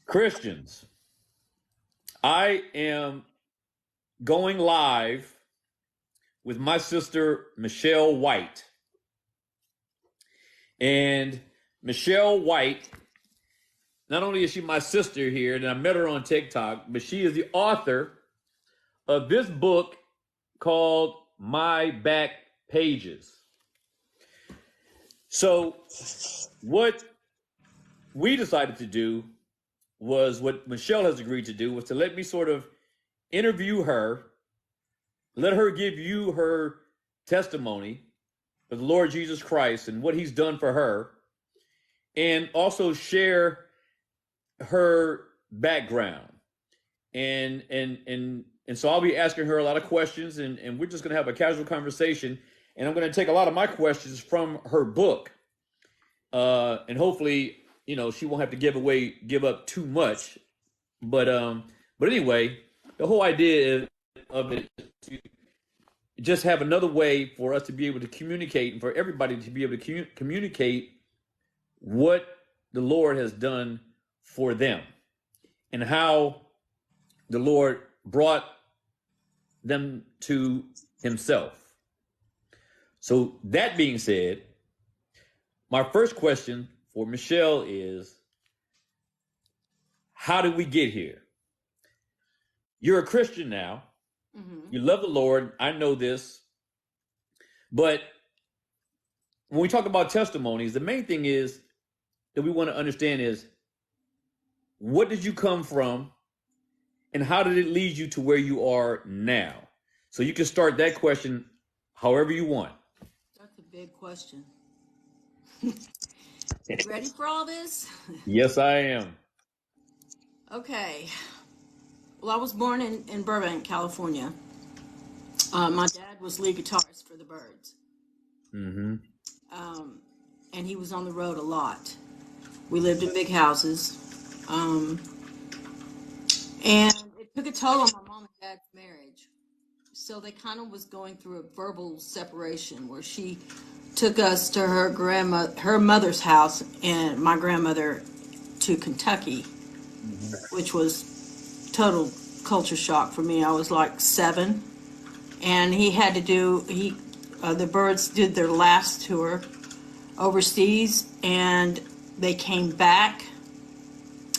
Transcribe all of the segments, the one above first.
Christians, I am going live with my sister, Michelle White. And Michelle White, not only is she my sister here, and I met her on TikTok, but she is the author of this book called My Back Pages. So what we decided to do was what Michelle has agreed to do, was to let me sort of interview her, let her give you her testimony of the Lord Jesus Christ and what he's done for her, and also share her background. And so I'll be asking her a lot of questions, and we're just going to have a casual conversation, and I'm going to take a lot of my questions from her book. And hopefully, she won't have to give up too much. But anyway, the whole idea of it is to just have another way for us to be able to communicate, and for everybody to be able to communicate what the Lord has done for them and how the Lord brought them to himself. So that being said, my first question for Michelle is, how did we get here? You're a Christian now. Mm-hmm. You love the Lord. I know this. But when we talk about testimonies, the main thing is that we want to understand is, what did you come from and how did it lead you to where you are now? So you can start that question however you want. That's a big question. Ready for all this? Yes, I am. Okay. Well, I was born in Burbank, California. My dad was lead guitarist for the Byrds. Mm-hmm. And he was on the road a lot. We lived in big houses. And it took a toll on my mom and dad's marriage. So they kind of was going through a verbal separation where she took us to her mother's house, and my grandmother to Kentucky, mm-hmm. which was total culture shock for me. I was like 7, and the Byrds did their last tour overseas, and they came back,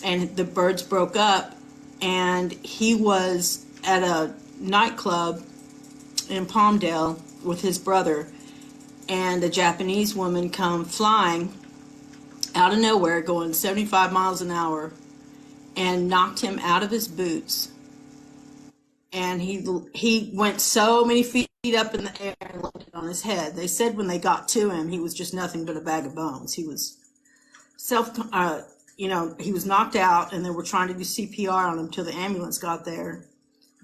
and the Byrds broke up, and he was at a nightclub in Palmdale with his brother, and a Japanese woman come flying out of nowhere going 75 miles an hour and knocked him out of his boots. And he went so many feet up in the air and landed on his head. They said when they got to him, he was just nothing but a bag of bones. He was he was knocked out, and they were trying to do CPR on him till the ambulance got there.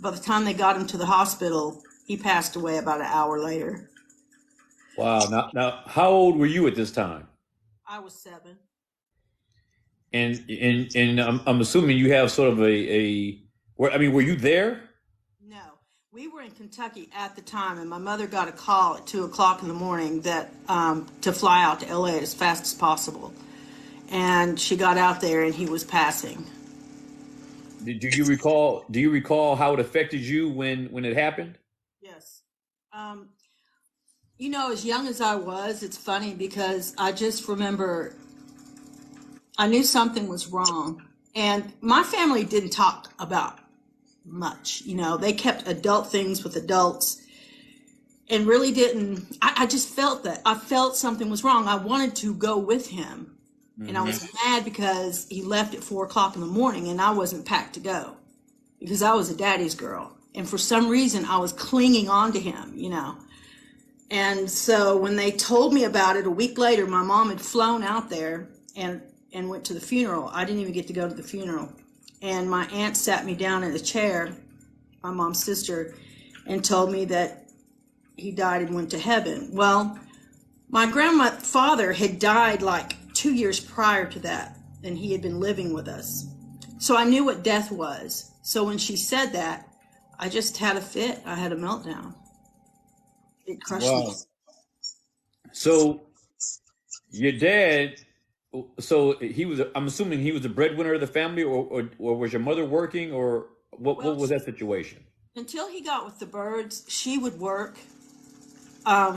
By the time they got him to the hospital, he passed away about an hour later. Wow. Now, how old were you at this time? I was 7. And I'm assuming you have sort of were you there? No, we were in Kentucky at the time, and my mother got a call at 2:00 in the morning that to fly out to LA as fast as possible. And she got out there, and he was passing. Do you recall how it affected you when it happened? Yes. As young as I was, it's funny because I just remember I knew something was wrong. And my family didn't talk about much. They kept adult things with adults and really didn't. I just felt that. I felt something was wrong. I wanted to go with him. Mm-hmm. And I was mad because he left at 4:00 in the morning and I wasn't packed to go because I was a daddy's girl. And for some reason, I was clinging on to him, And so when they told me about it a week later, my mom had flown out there and went to the funeral. I didn't even get to go to the funeral. And my aunt sat me down in a chair, my mom's sister, and told me that he died and went to heaven. Well, my grandfather had died like 2 years prior to that, and he had been living with us. So I knew what death was. So when she said that, I just had a fit. I had a meltdown. It crushed me. So your dad So he was. I'm assuming he was the breadwinner of the family, or was your mother working, or Well, what was that situation? until he got with the birds, she would work.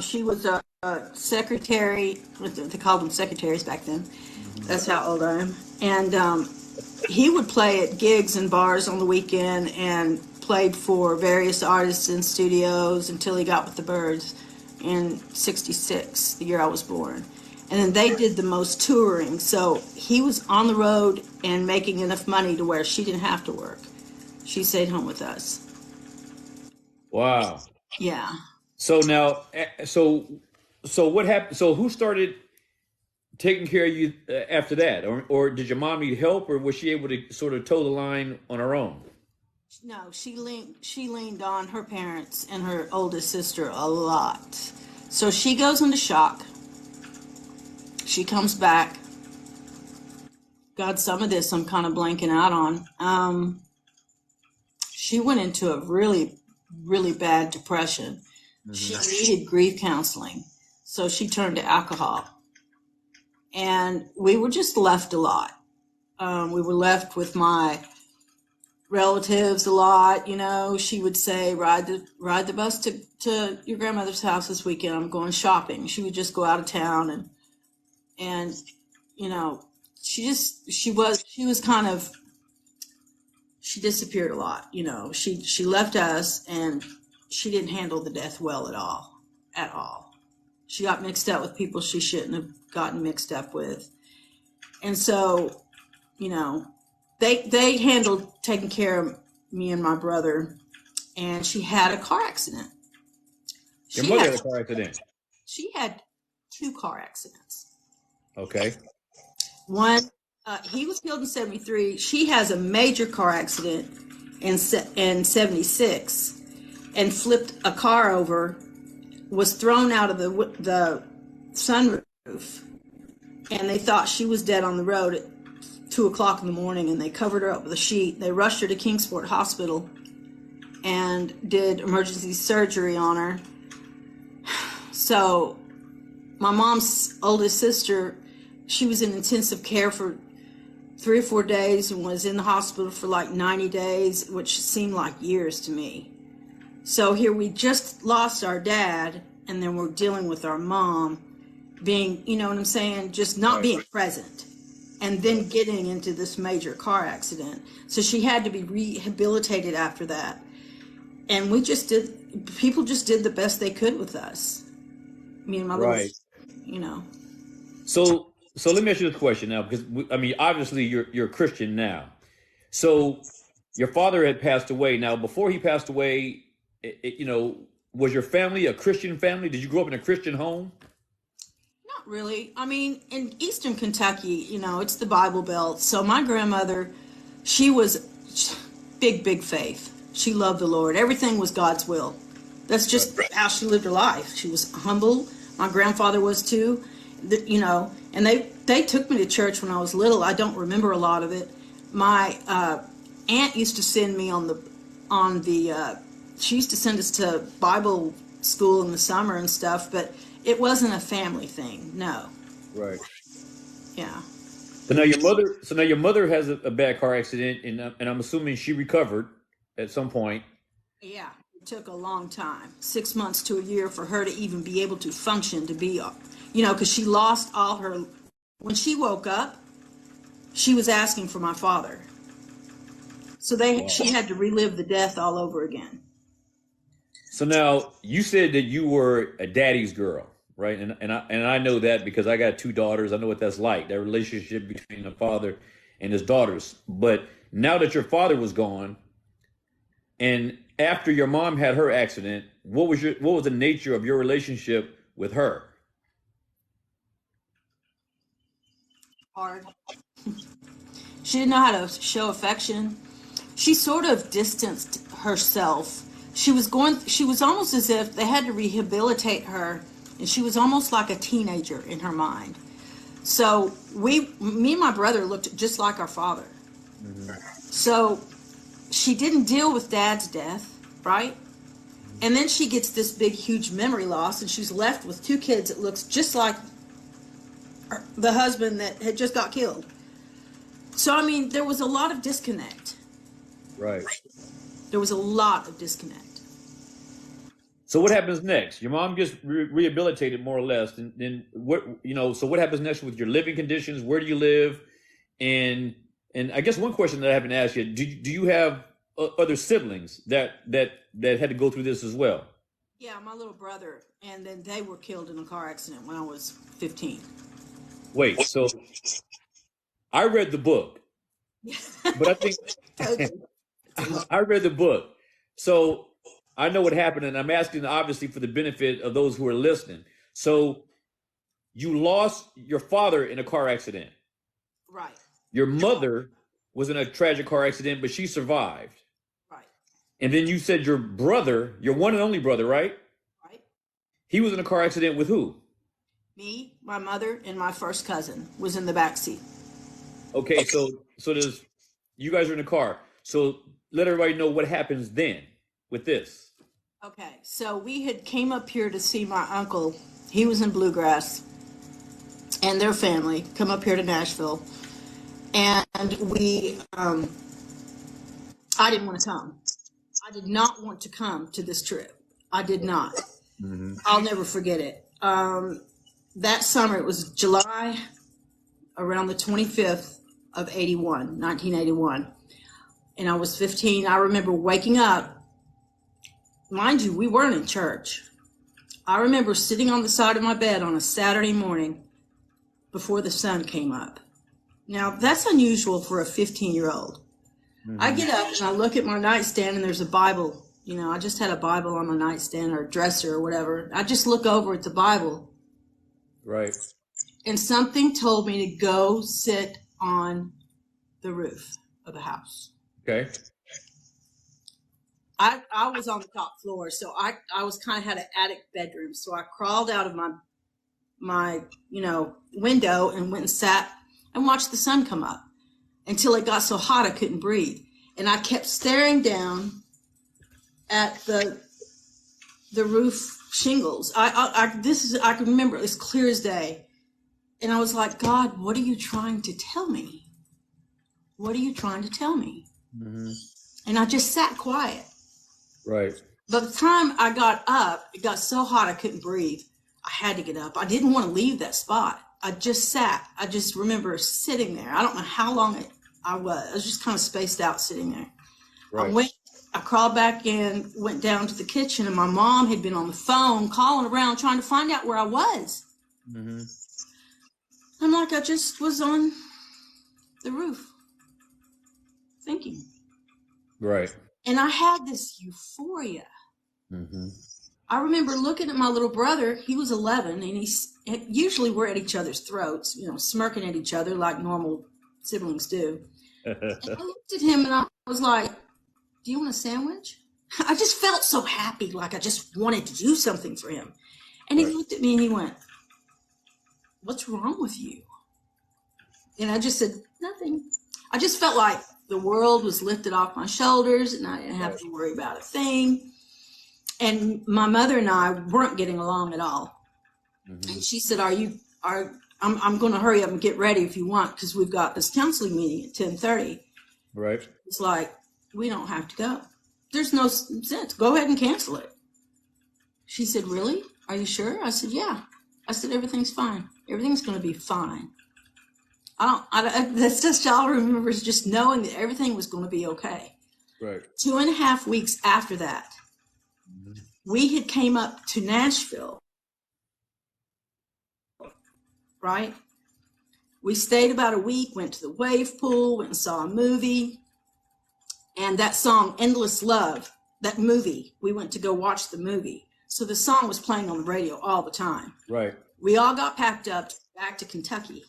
She was a secretary. They called them secretaries back then. Hmm. That's how old I am. And he would play at gigs and bars on the weekend and played for various artists in studios until he got with the birds in '66, the year I was born. And then they did the most touring. So he was on the road and making enough money to where she didn't have to work. She stayed home with us. Wow. Yeah. So now, so what happened? So who started taking care of you after that, or did your mom need help, or was she able to sort of toe the line on her own? No, she leaned on her parents and her oldest sister a lot. So she goes into shock. She comes back. God, some of this I'm kind of blanking out on. She went into a really, really bad depression. She Hmm. needed grief counseling. So she turned to alcohol. And we were just left a lot. We were left with my relatives a lot. She would say, ride the bus to your grandmother's house this weekend. I'm going shopping. She would just go out of town, and you know, she was kind of, she disappeared a lot. She left us, and she didn't handle the death well at all. She got mixed up with people she shouldn't have gotten mixed up with. And so, you know, they handled taking care of me and my brother, and she had a car accident. Your She mother had had a car accident. she had two car accidents. Okay. One, he was killed in '73. She has a major car accident in '76 and flipped a car over, was thrown out of the sunroof, and they thought she was dead on the road at 2 o'clock in the morning, and they covered her up with a sheet. They rushed her to Kingsport Hospital and did emergency surgery on her. So my mom's oldest sister, she was in intensive care for 3 or 4 days and was in the hospital for like 90 days, which seemed like years to me. So here we just lost our dad, and then we're dealing with our mom being, you know what I'm saying, just not Right. being present, and then getting into this major car accident. So she had to be rehabilitated after that. And people just did the best they could with us. Me and my little, Right. you know. So let me ask you this question now, because I mean, obviously you're a Christian now. So your father had passed away. Now, before he passed away, was your family a Christian family? Did you grow up in a Christian home? Not really. I mean, in Eastern Kentucky, it's the Bible Belt. So my grandmother, she was big, big faith. She loved the Lord. Everything was God's will. That's just how she lived her life. She was humble. My grandfather was too. And they took me to church when I was little. I don't remember a lot of it. My aunt used to send me she used to send us to Bible school in the summer and stuff, but it wasn't a family thing. No. Right. Yeah. So now your mother has a bad car accident, and I'm assuming she recovered at some point. Yeah. It took a long time, 6 months to a year, for her to even be able to function, to be, because she lost all her. When she woke up, she was asking for my father. So Wow. she had to relive the death all over again. So now you said that you were a daddy's girl, right? And I know that because I got two daughters. I know what that's like, that relationship between the father and his daughters. But now that your father was gone, and after your mom had her accident, what was the nature of your relationship with her? Hard. She didn't know how to show affection. She sort of distanced herself. She was almost as if they had to rehabilitate her, and she was almost like a teenager in her mind. So me and my brother looked just like our father. Hmm. So she didn't deal with dad's death, right? And then she gets this big, huge memory loss, and she's left with two kids that looks just like the husband that had just got killed. So, I mean, there was a lot of disconnect. Right. There was a lot of disconnect. So what happens next? Your mom gets rehabilitated more or less. And then what, so what happens next with your living conditions? Where do you live? And I guess one question that I haven't asked yet, do you have other siblings that had to go through this as well? Yeah, my little brother, and then they were killed in a car accident when I was 15. Wait, so I read the book, but I think I read the book. So I know what happened, and I'm asking obviously for the benefit of those who are listening. So you lost your father in a car accident. Right. Your mother was in a tragic car accident, but she survived. Right. And then you said your brother, your one and only brother, right? Right. He was in a car accident with who? Me, my mother, and my first cousin was in the back seat. Okay, so there's you guys are in a car. So let everybody know what happens then with this. Okay, so we had came up here to see my uncle. He was in Bluegrass, and their family come up here to Nashville, and we. I didn't want to come. I did not want to come to this trip. I did not. Mm-hmm. I'll never forget it. That summer, it was July, around the 25th of 1981. And I was 15. I remember waking up. Mind you, we weren't in church. I remember sitting on the side of my bed on a Saturday morning before the sun came up. Now, that's unusual for a 15-year-old. Mm-hmm. I get up and I look at my nightstand and there's a Bible. I just had a Bible on my nightstand or dresser or whatever. I just look over at the Bible. Right. And something told me to go sit on the roof of the house. Okay. I was on the top floor, so I was kind of had an attic bedroom. So I crawled out of my window and went and sat and watched the sun come up until it got so hot I couldn't breathe. And I kept staring down at the roof shingles. I can remember it as clear as day. And I was like, God, what are you trying to tell me? What are you trying to tell me? Mm-hmm. And I just sat quiet. Right. By the time I got up, it got so hot I couldn't breathe. I had to get up. I didn't want to leave that spot. I just sat. I just remember sitting there. I don't know how long I was. I was just kind of spaced out sitting there. Right. I crawled back in, went down to the kitchen, and my mom had been on the phone calling around trying to find out where I was. Mm-hmm. I'm like, I just was on the roof thinking. Right. And I had this euphoria. Mm-hmm. I remember looking at my little brother. He was 11, and usually we're at each other's throats, smirking at each other like normal siblings do. And I looked at him and I was like, do you want a sandwich? I just felt so happy, like I just wanted to do something for him. And he looked at me and he went, what's wrong with you? And I just said, nothing. I just felt like the world was lifted off my shoulders and I didn't have to worry about a thing. And my mother and I weren't getting along at all. Mm-hmm. And she said, I'm going to hurry up and get ready if you want, because we've got this counseling meeting at 10:30. Right. It's like, we don't have to go. There's no sense. Go ahead and cancel it. She said, really? Are you sure? I said, yeah. I said, everything's fine. Everything's going to be fine. That's just all I remember, is just knowing that everything was going to be okay. Right. 2.5 weeks after that, mm-hmm. we had came up to Nashville. Right? We stayed about a week, went to the wave pool, went and saw a movie. And that song, Endless Love, that movie, we went to go watch the movie. So the song was playing on the radio all the time. Right. We all got packed up back to Kentucky.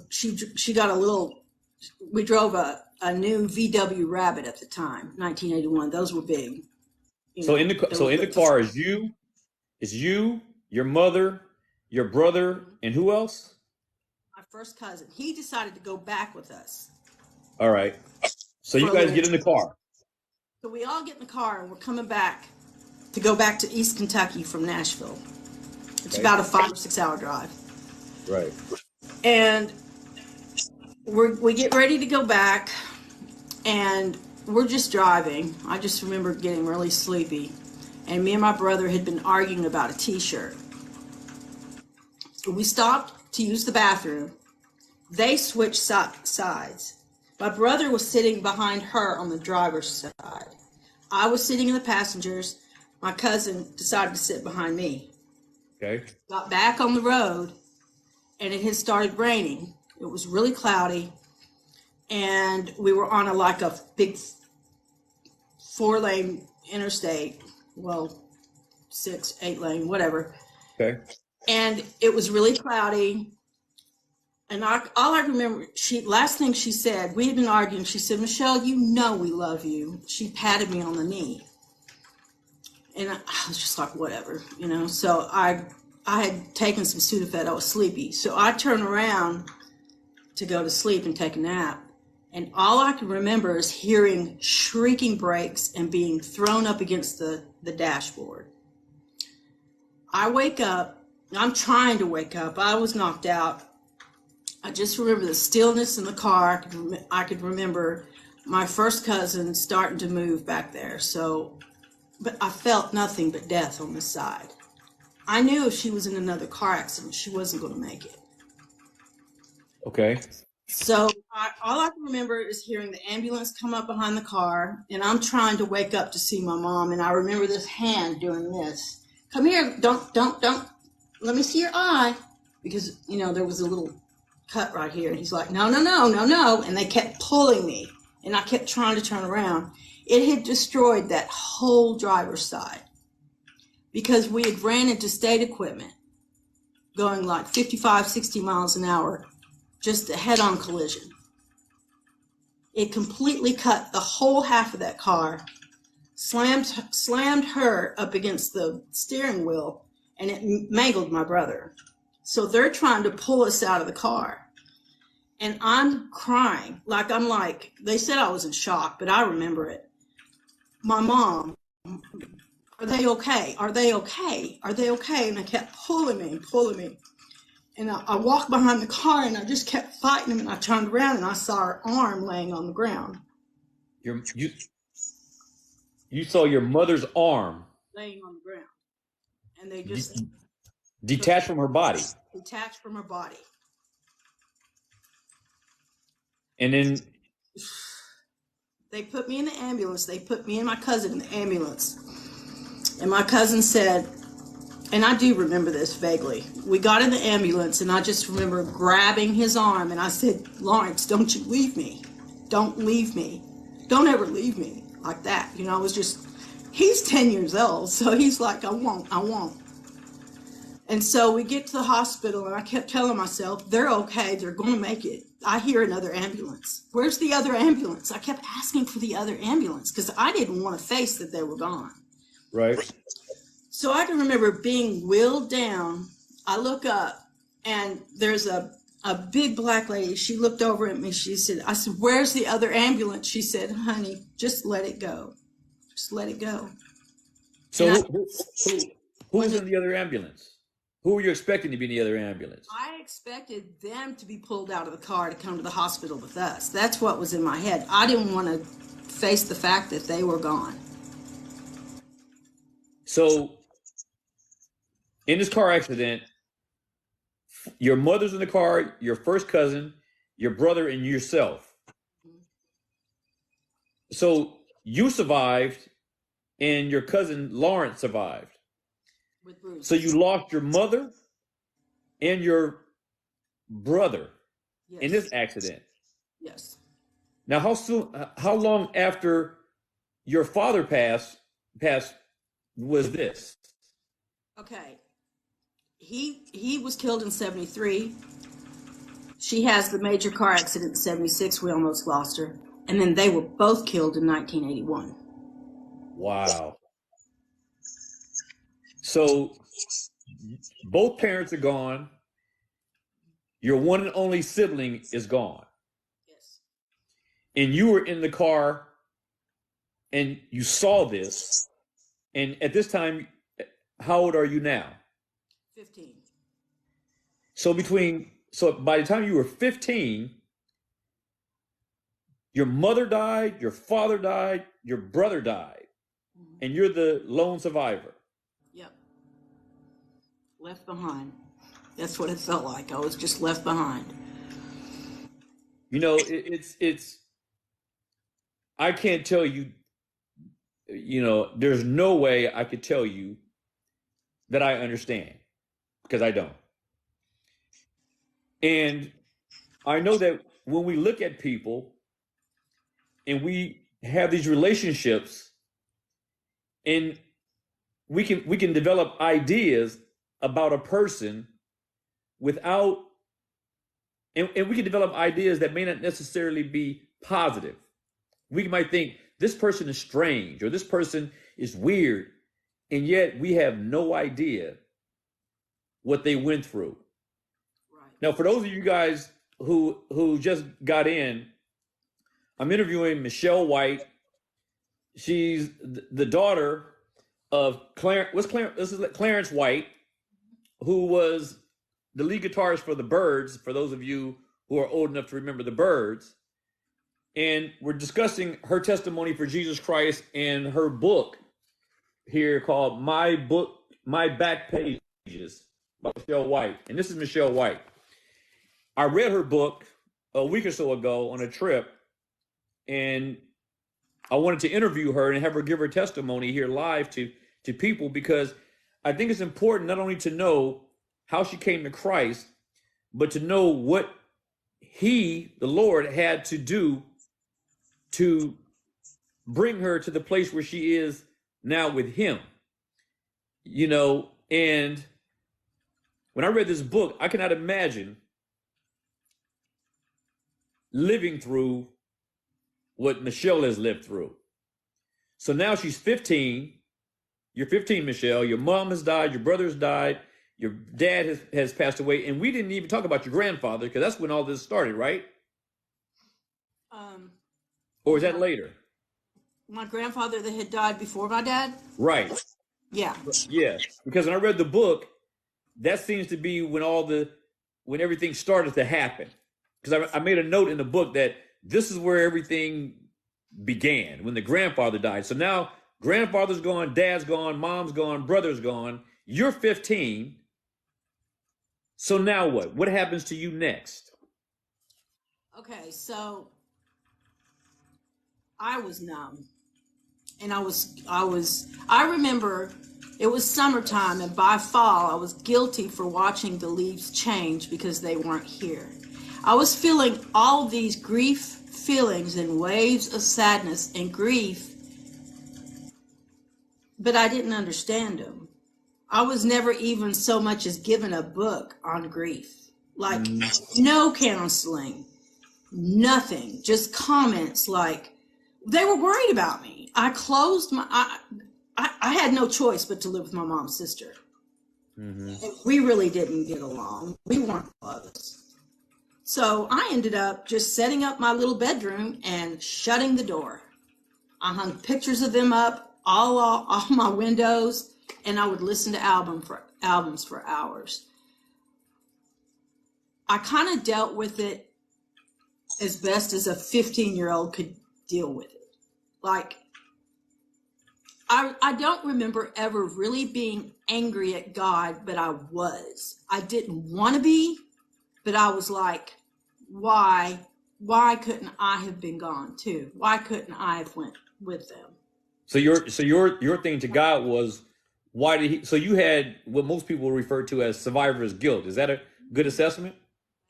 She got we drove a new VW Rabbit at the time, 1981. Those were big. In the car is you, your mother, your brother, and who else? My first cousin. He decided to go back with us. All right. So you guys get in the car. So we all get in the car and we're coming back to go back to East Kentucky from Nashville. It's about a 5 or 6 hour drive. Right. And we get ready to go back, and we're just driving. I just remember getting really sleepy, and me and my brother had been arguing about a t-shirt. We stopped to use the bathroom. They switched sides. My brother was sitting behind her on the driver's side. I was sitting in the passengers. My cousin decided to sit behind me. Okay. Got back on the road, and it had started raining. It was really cloudy, and we were on a big 4-lane interstate. Well, 6, 8 lane, whatever. Okay. And it was really cloudy. And all I remember, last thing she said, we had been arguing. She said, "Michelle, you know we love you." She patted me on the knee, and I was just like, whatever, you know. So I had taken some Sudafed. I was sleepy, so I turned around to go to sleep and take a nap. And all I can remember is hearing shrieking brakes and being thrown up against the dashboard. I wake up. I'm trying to wake up. I was knocked out. I just remember the stillness in the car. I could remember my first cousin starting to move back there. But I felt nothing but death on this side. I knew if she was in another car accident, she wasn't going to make it. Okay. So all I can remember is hearing the ambulance come up behind the car, and I'm trying to wake up to see my mom, and I remember this hand doing this. "Come here, don't, let me see your eye." Because, there was a little cut right here, and he's like, "No, no, no, no, no." And they kept pulling me, and I kept trying to turn around. It had destroyed that whole driver's side because we had ran into state equipment going like 55, 60 miles an hour, just a head-on collision. It completely cut the whole half of that car, slammed her up against the steering wheel, and it mangled my brother. So they're trying to pull us out of the car. And I'm crying. They said I was in shock, but I remember it. My mom, "Are they okay? Are they okay? Are they okay?" And they kept pulling me. And I walked behind the car, and I just kept fighting them. And I turned around, and I saw her arm laying on the ground. You saw your mother's arm Laying on the ground. And they just detached from her body. Detached from her body. And then they put me in the ambulance. They put me and my cousin in the ambulance. And my cousin said, and I do remember this vaguely, we got in the ambulance, and I just remember grabbing his arm, and I said, "Lawrence, don't you leave me. Don't leave me. Don't ever leave me." Like that. I was just, he's 10 years old, so he's like, I won't. And so we get to the hospital, and I kept telling myself, they're okay, they're going to make it. I hear another ambulance. Where's the other ambulance? I kept asking for the other ambulance because I didn't want to face that they were gone. Right. So I can remember being wheeled down. I look up, and there's a big black lady. She looked over at me. I said, "Where's the other ambulance?" She said, "Honey, just let it go. Just let it go." So who's in the other ambulance? Who were you expecting to be in the other ambulance? I expected them to be pulled out of the car to come to the hospital with us. That's what was in my head. I didn't want to face the fact that they were gone. So in this car accident, your mother's in the car, your first cousin, your brother, and yourself. So you survived, and your cousin Lawrence survived. With Bruce. So you lost your mother and your brother in this accident. Yes. Now, how long after your father passed was this? Okay. He was killed in 73. She has the major car accident in 76. We almost lost her. And then they were both killed in 1981. Wow. So both parents are gone. Your one and only sibling is gone. Yes. And you were in the car and you saw this. And at this time, how old are you now? 15. So by the time you were 15, your mother died, your father died, your brother died, and you're the lone survivor. Yep. Left behind. That's what it felt like. I was just left behind. You know, it's I can't tell you, you know, there's no way I could tell you that I understand, because I don't. And I know that when we look at people and we have these relationships, and we can develop ideas about a person without, and we can develop ideas that may not necessarily be positive. We might think this person is strange or this person is weird, and yet we have no idea what they went through. Right. Now, for those of you guys who just got in, I'm interviewing Michelle White. She's the daughter of Clarence White, who was the lead guitarist for the Byrds, for those of you who are old enough to remember the Byrds. And we're discussing her testimony for Jesus Christ and her book here called My Back Pages by Michelle White. And this is Michelle White. I read her book a week or so ago on a trip, and I wanted to interview her and have her give her testimony here live to people, because I think it's important not only to know how she came to Christ, but to know what the Lord, had to do to bring her to the place where she is now with him. You know, and when I read this book, I cannot imagine living through what Michelle has lived through. So now she's 15. You're 15, Michelle. Your mom has died. Your brother's died. Your dad has passed away. And we didn't even talk about your grandfather, because that's when all this started, right? Or is that later? My grandfather that had died before my dad? Right. Yeah. Yeah. Because when I read the book, that seems to be when everything started to happen. Because I made a note in the book that this is where everything began, when the grandfather died. So now grandfather's gone, dad's gone, mom's gone, brother's gone. You're 15. So now what? What happens to you next? Okay, so I was numb. And I remember it was summertime, and by fall I was guilty for watching the leaves change because they weren't here. I was feeling all these grief feelings and waves of sadness and grief, but I didn't understand them. I was never even so much as given a book on grief. Like, no counseling, nothing, just comments like, they were worried about me. I had no choice but to live with my mom's sister. Mm-hmm. We really didn't get along. We weren't close. So I ended up just setting up my little bedroom and shutting the door. I hung pictures of them up all my windows, and I would listen to albums for hours. I kind of dealt with it as best as a 15-year-old could deal with it. Like, I don't remember ever really being angry at God, but I was. I didn't want to be, but I was like, why couldn't I have been gone too? Why couldn't I have went with them? So your thing to God was, why did he? So you had what most people refer to as survivor's guilt. Is that a good assessment?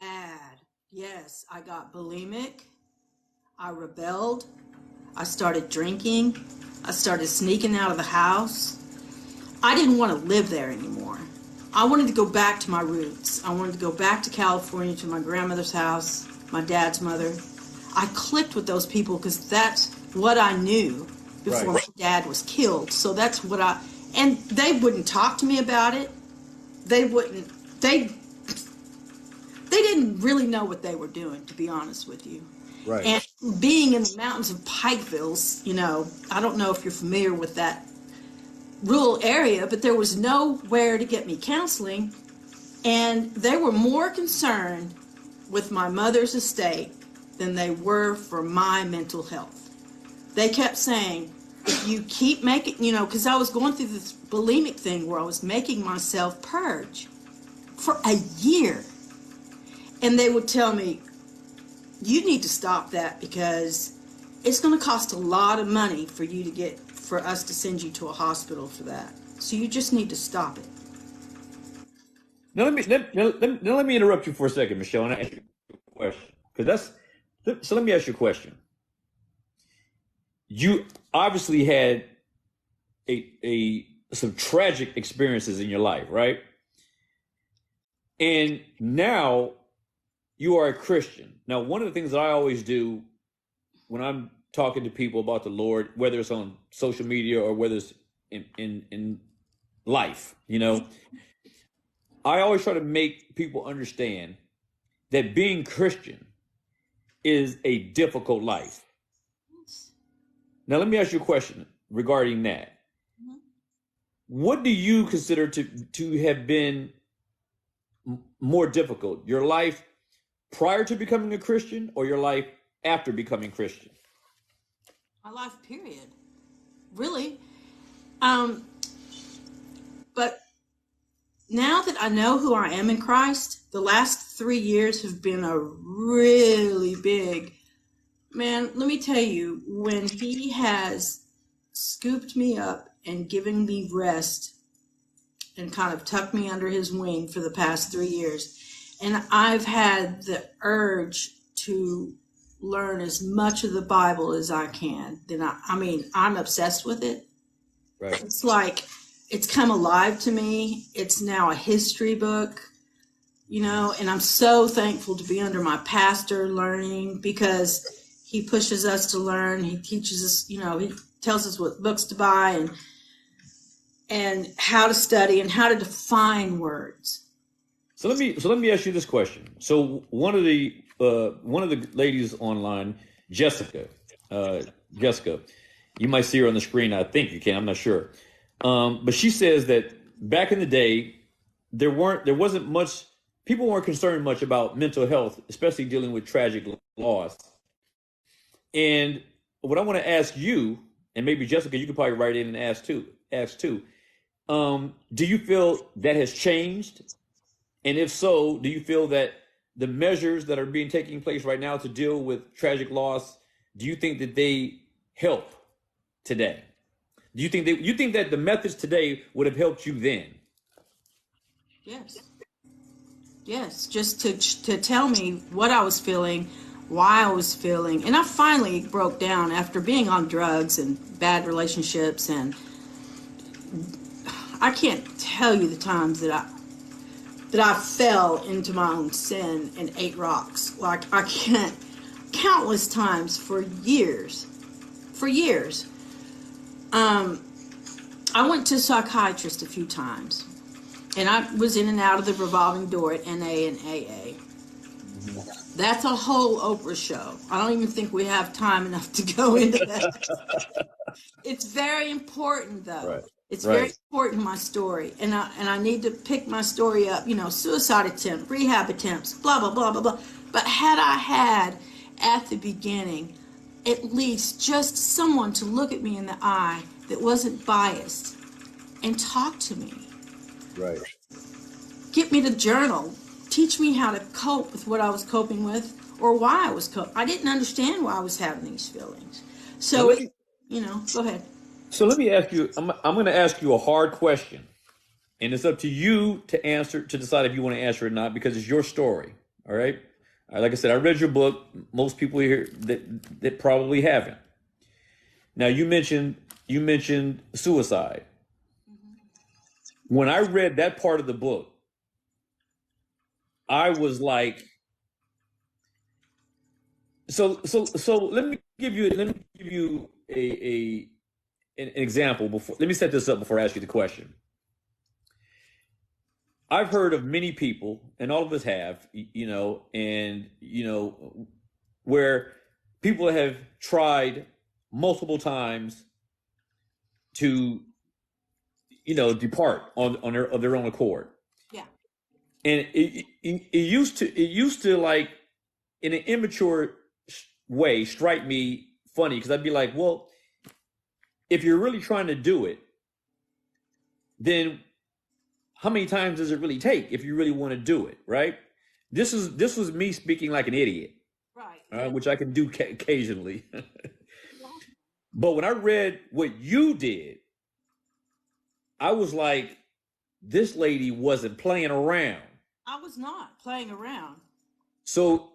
Bad. Yes, I got bulimic. I rebelled. I started drinking. I started sneaking out of the house. I didn't want to live there anymore. I wanted to go back to my roots. I wanted to go back to California, to my grandmother's house, my dad's mother. I clicked with those people because that's what I knew before my dad was killed. So that's what and they wouldn't talk to me about it. They didn't really know what they were doing, to be honest with you. Right. And being in the mountains of Pikeville, you know, I don't know if you're familiar with that rural area, but there was nowhere to get me counseling. And they were more concerned with my mother's estate than they were for my mental health. They kept saying, if you keep making, you know, because I was going through this bulimic thing where I was making myself purge for a year. And they would tell me, you need to stop that because it's going to cost a lot of money for us to send you to a hospital for that. So you just need to stop it. Now let me interrupt you for a second, Michelle, and ask you a question. So let me ask you a question. You obviously had some tragic experiences in your life, right? And now you are a Christian. Now, one of the things that I always do when I'm talking to people about the Lord, whether it's on social media or whether it's in life, you know, I always try to make people understand that being Christian is a difficult life. Now, let me ask you a question regarding that. What do you consider to have been more difficult, your life prior to becoming a Christian or your life after becoming Christian? My life, period. Really. But now that I know who I am in Christ, the last 3 years have been a really big, man, let me tell you, when he has scooped me up and given me rest and kind of tucked me under his wing for the past 3 years, and I've had the urge to learn as much of the Bible as I can, then I'm obsessed with it. Right. It's like it's come alive to me. It's now a history book, you know, and I'm so thankful to be under my pastor learning because he pushes us to learn. He teaches us, you know, he tells us what books to buy and how to study and how to define words. So let me ask you this question. So one of the ladies online, Jessica, you might see her on the screen. I think you can. I'm not sure. But she says that back in the day, people weren't concerned much about mental health, especially dealing with tragic loss. And what I want to ask you, and maybe Jessica, you could probably write in and ask too. Do you feel that has changed? And if so, do you feel that the measures that are being taking place right now to deal with tragic loss, do you think that they help today? Do you think that the methods today would have helped you then? Yes, just to tell me what I was feeling, why I was feeling. And I finally broke down after being on drugs and bad relationships, and I can't tell you the times that I fell into my own sin and ate rocks. Like, I can't, countless times for years. I went to a psychiatrist a few times, and I was in and out of the revolving door at NA and AA. That's a whole Oprah show. I don't even think we have time enough to go into that. It's very important, though. Right. It's very important, my story. And I need to pick my story up, you know, suicide attempt, rehab attempts, blah, blah, blah, blah, blah. But had I had, at the beginning, at least just someone to look at me in the eye that wasn't biased and talk to me. Right. Get me to journal. Teach me how to cope with what I was coping with or why I was coping. I didn't understand why I was having these feelings. So, go ahead. So let me ask you, I'm going to ask you a hard question, and it's up to you to decide if you want to answer it or not, because it's your story. All right. Like I said, I read your book. Most people here that probably haven't. Now you mentioned suicide. Mm-hmm. When I read that part of the book, I was like, so let me give you an example before. Let me set this up before I ask you the question. I've heard of many people, and all of us have, where people have tried multiple times to, depart of their own accord. Yeah. And it used to like in an immature way strike me funny because I'd be like, well, if you're really trying to do it, then how many times does it really take if you really want to do it, right? This was me speaking like an idiot, Right. Yeah. which I can do occasionally. But when I read what you did, I was like, this lady wasn't playing around. I was not playing around. So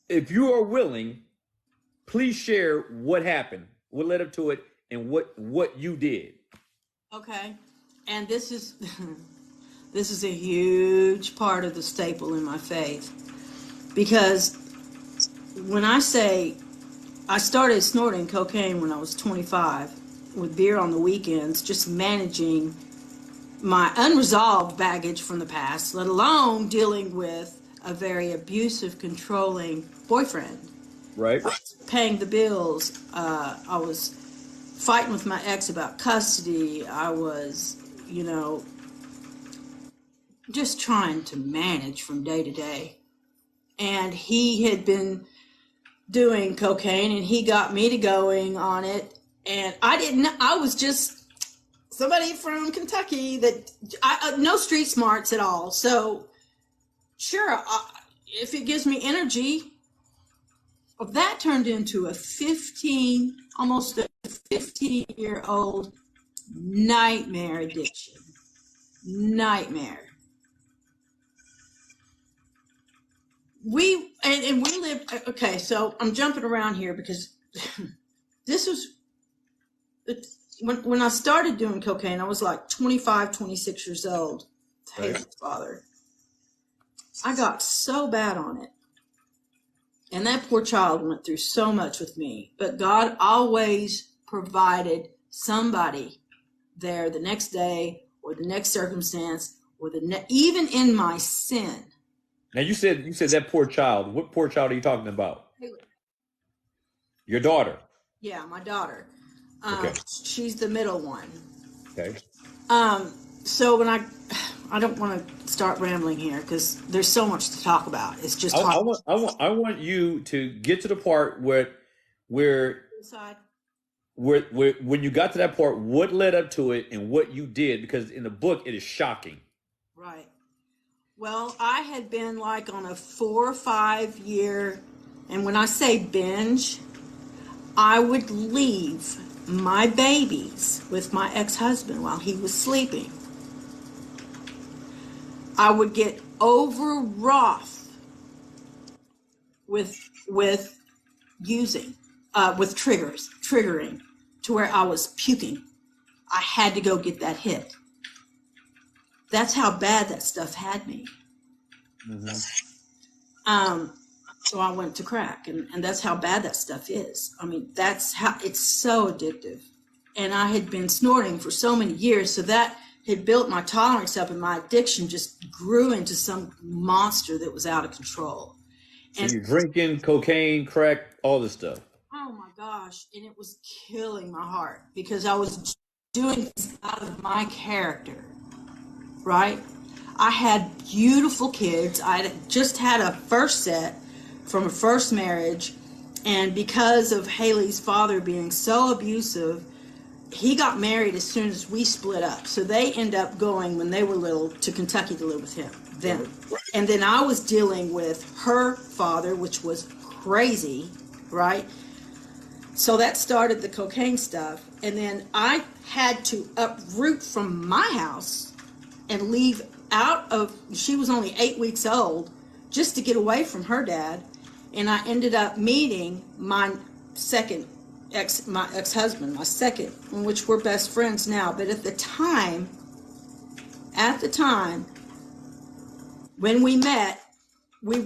if you are willing, please share what happened, what led up to it, and what you did. Okay. And this is this is a huge part of the staple in my faith. Because when I say I started snorting cocaine when I was 25 with beer on the weekends, just managing my unresolved baggage from the past, let alone dealing with a very abusive, controlling boyfriend, Right. paying the bills. I was fighting with my ex about custody. I was, just trying to manage from day to day. And he had been doing cocaine and he got me to going on it. And I was just somebody from Kentucky that no street smarts at all. So sure, if it gives me energy, that turned into almost a 15-year-old nightmare addiction. Nightmare. We live, okay, so I'm jumping around here because this was, when I started doing cocaine, I was like 25, 26 years old. Haley's father. I got so bad on it. And that poor child went through so much with me. But God always provided somebody there the next day or the next circumstance or even in my sin. Now you said that poor child. What poor child are you talking about? Haley. Your daughter. Yeah, my daughter. Okay. She's the middle one. Okay. So when I don't want to start rambling here because there's so much to talk about. It's just I want you to get to the part where inside. where when you got to that part, what led up to it and what you did, because in the book it is shocking. Right. Well, I had been like on a 4 or 5 year, and when I say binge, I would leave my babies with my ex-husband while he was sleeping. I would get overwrought with using, with triggering to where I was puking. I had to go get that hit. That's how bad that stuff had me. Mm-hmm. So I went to crack, and that's how bad that stuff is. I mean, that's how it's so addictive. And I had been snorting for so many years, so that had built my tolerance up, and my addiction just grew into some monster that was out of control. So you're drinking cocaine, crack, all this stuff. Oh my gosh. And it was killing my heart because I was doing this out of my character, right? I had beautiful kids. I just had a first set from a first marriage. And because of Haley's father being so abusive, he got married as soon as we split up. So they end up going when they were little to Kentucky to live with him. And then I was dealing with her father, which was crazy, right? So that started the cocaine stuff. And then I had to uproot from my house and leave out of, she was only 8 weeks old, just to get away from her dad. And I ended up meeting my ex-husband, my second, in which we're best friends now. But at the time, when we met, we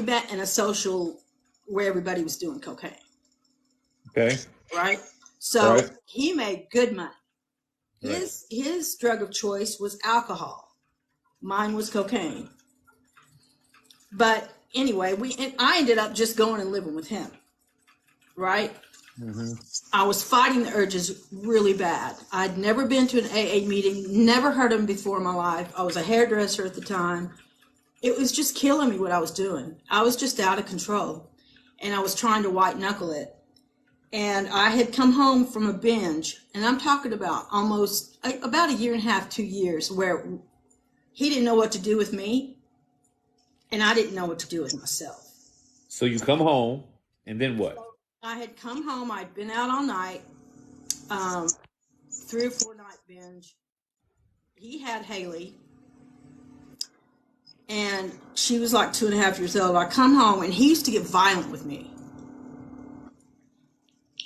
met in a social where everybody was doing cocaine. Okay. Right? So Right. He made good money. Right. His drug of choice was alcohol. Mine was cocaine. But anyway, I ended up just going and living with him. Right? Mm-hmm. I was fighting the urges really bad. I'd never been to an AA meeting, never heard of them before in my life. I was a hairdresser at the time. It was just killing me what I was doing. I was just out of control, and I was trying to white knuckle it. And I had come home from a binge, and I'm talking about about a year and a half, 2 years, where he didn't know what to do with me, and I didn't know what to do with myself. So you come home, and then what? I had come home. I'd been out all night, 3 or 4 night binge. He had Haley, and she was like 2.5 years old. I come home, and he used to get violent with me,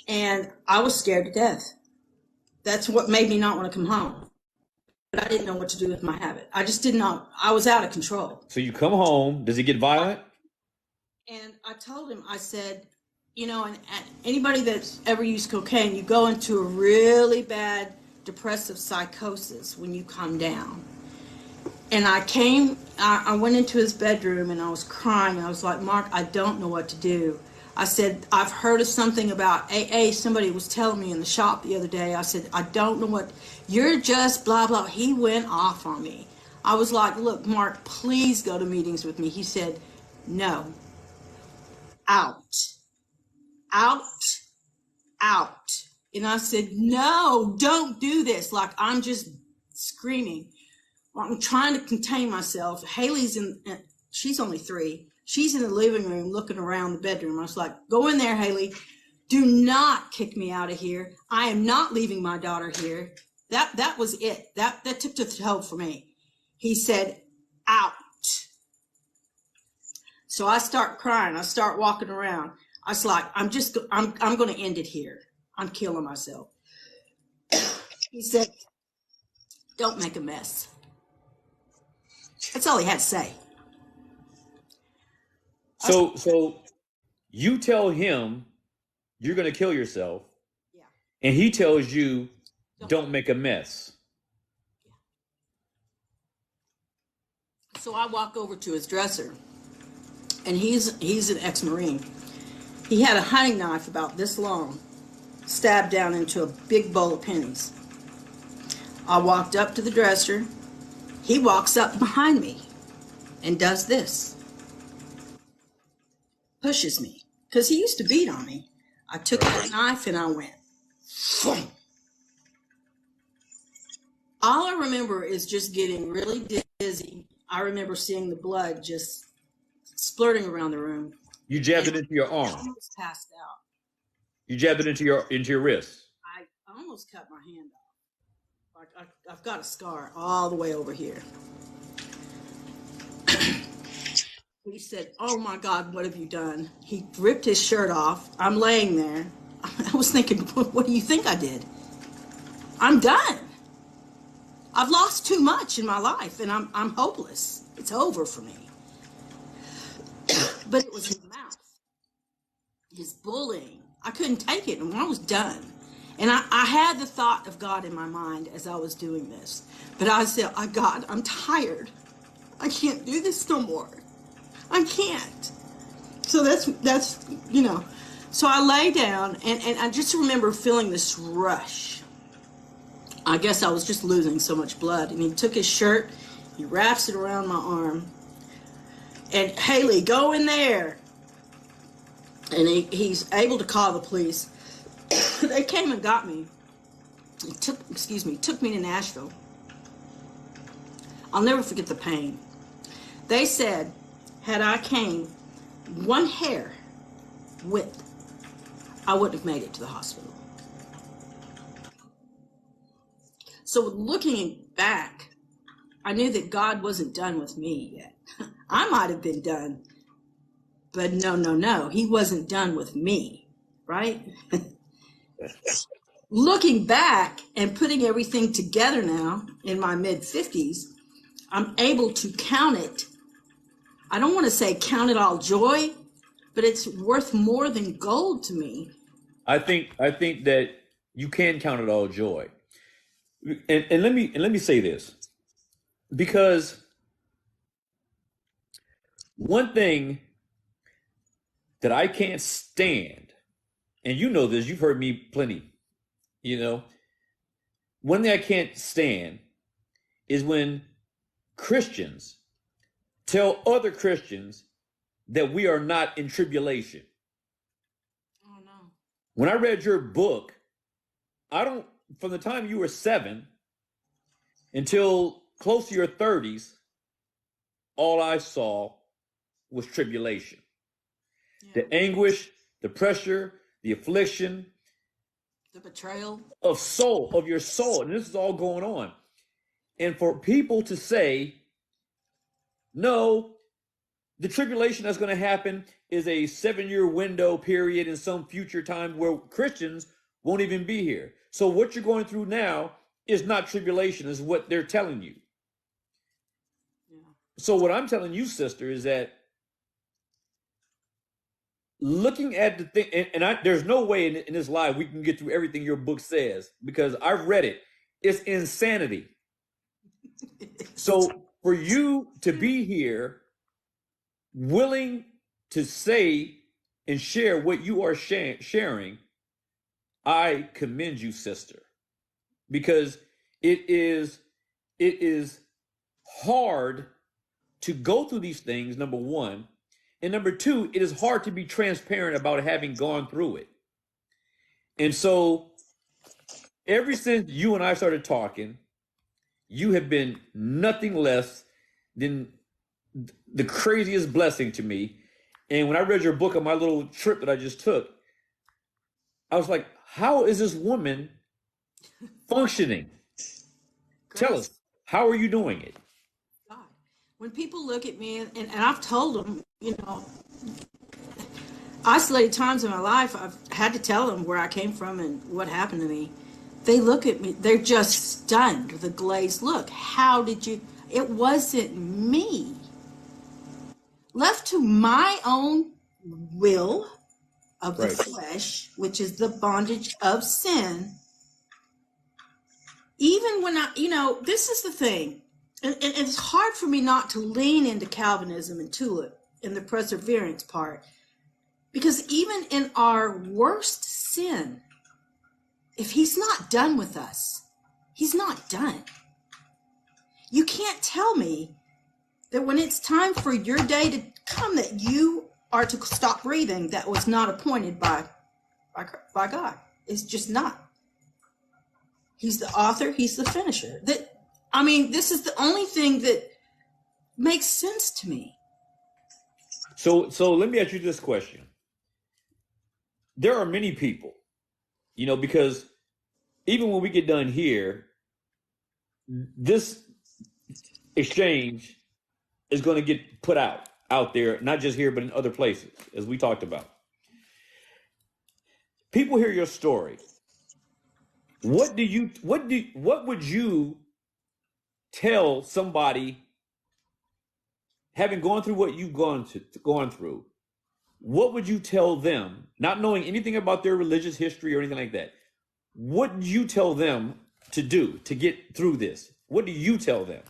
and I was scared to death. That's what made me not want to come home. But I didn't know what to do with my habit. I just did not. I was out of control. So you come home. Does he get violent? And I told him, I said, and anybody that's ever used cocaine, you go into a really bad depressive psychosis when you come down. And I went into his bedroom and I was crying. I was like, Mark, I don't know what to do. I said, I've heard of something about AA. Somebody was telling me in the shop the other day. I said, I don't know what, you're just blah, blah. He went off on me. I was like, look, Mark, please go to meetings with me. He said, no, out, out, out. And I said, no, don't do this. Like, I'm just screaming. I'm trying to contain myself. Haley's she's only 3. She's in the living room looking around the bedroom. I was like, go in there, Haley. Do not kick me out of here. I am not leaving my daughter here. That was it. That took the toe for me. He said, out. So I start crying. I start walking around. I was like, I'm going to end it here. I'm killing myself. He said, don't make a mess. That's all he had to say. So you tell him you're going to kill yourself, Yeah. and he tells you don't make a mess. So I walk over to his dresser, and he's an ex-Marine. He had a hunting knife about this long, stabbed down into a big bowl of pennies. I walked up to the dresser. He walks up behind me and does this. Pushes me, because he used to beat on me. I took that knife and I went. Phoom. All I remember is just getting really dizzy. I remember seeing the blood just splurting around the room. You jabbed it into your arm. I almost passed out. You jabbed it into your wrist. I almost cut my hand off. I've got a scar all the way over here. He said, oh my God, what have you done? He ripped his shirt off. I'm laying there. I was thinking, what do you think I did? I'm done. I've lost too much in my life, and I'm hopeless. It's over for me. But it was his mouth, his bullying. I couldn't take it, and I was done. And I had the thought of God in my mind as I was doing this. But I said, oh, God, I'm tired. I can't do this no more. I can't. So that's So I lay down, and I just remember feeling this rush. I guess I was just losing so much blood. And he took his shirt, he wraps it around my arm, and Haley, go in there. And he's able to call the police. They came and got me. Took me to Nashville. I'll never forget the pain. They said, had I came 1 hair width, I wouldn't have made it to the hospital. So looking back, I knew that God wasn't done with me yet. I might have been done, but no, he wasn't done with me, right? Looking back and putting everything together now in my mid-50s, I'm able to count it. I don't want to say count it all joy, but it's worth more than gold to me. I think that you can count it all joy. And let me say this, because one thing that I can't stand and you know this, you've heard me plenty, you know, one thing I can't stand is when Christians tell other Christians that we are not in tribulation. Oh no. When I read your book, I don't, from the time you were 7 until close to your 30s, all I saw was tribulation. Yeah. The anguish, the pressure, the affliction, the betrayal of your soul. And this is all going on. And for people to say, no, the tribulation that's going to happen is a 7-year window period in some future time where Christians won't even be here. So what you're going through now is not tribulation, is what they're telling you. Yeah. So what I'm telling you, sister, is that looking at the thing, and there's no way in this life we can get through everything your book says, because I've read it. It's insanity. So for you to be here, willing to say and share what you are sharing, I commend you, sister, because it is hard to go through these things, number one. And number two, it is hard to be transparent about having gone through it. And so ever since you and I started talking, you have been nothing less than the craziest blessing to me. And when I read your book on my little trip that I just took, I was like, how is this woman functioning? Tell us, how are you doing it? God. When people look at me, and I've told them, you know, isolated times in my life, I've had to tell them where I came from and what happened to me. They look at me, they're just stunned with a glazed look. How did you? It wasn't me. Left to my own will of the flesh, which is the bondage of sin. Even when this is the thing, and it's hard for me not to lean into Calvinism and tulip in the perseverance part, because even in our worst sin, if he's not done with us, he's not done. You can't tell me that when it's time for your day to come that you are to stop breathing, that was not appointed by God. It's just not. He's the author, he's the finisher. This is the only thing that makes sense to me. So let me ask you this question. There are many people, because even when we get done here, this exchange is going to get put out there, not just here, but in other places, as we talked about. People hear your story. What would you tell somebody having gone through what you've gone through? What would you tell them, not knowing anything about their religious history or anything like that? What do you tell them to do to get through this? What do you tell them?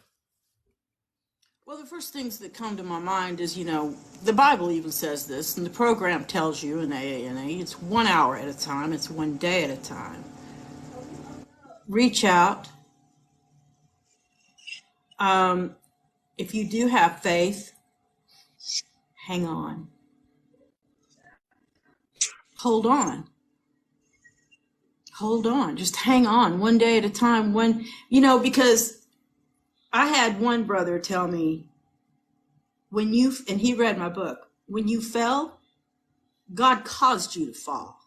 Well, the first things that come to my mind is, the Bible even says this, and the program tells you in AANA, it's 1 hour at a time, it's 1 day at a time. Reach out. If you do have faith, hang on. Hold on. Hold on. Just hang on 1 day at a time. Because I had one brother tell me, and he read my book, when you fell, God caused you to fall.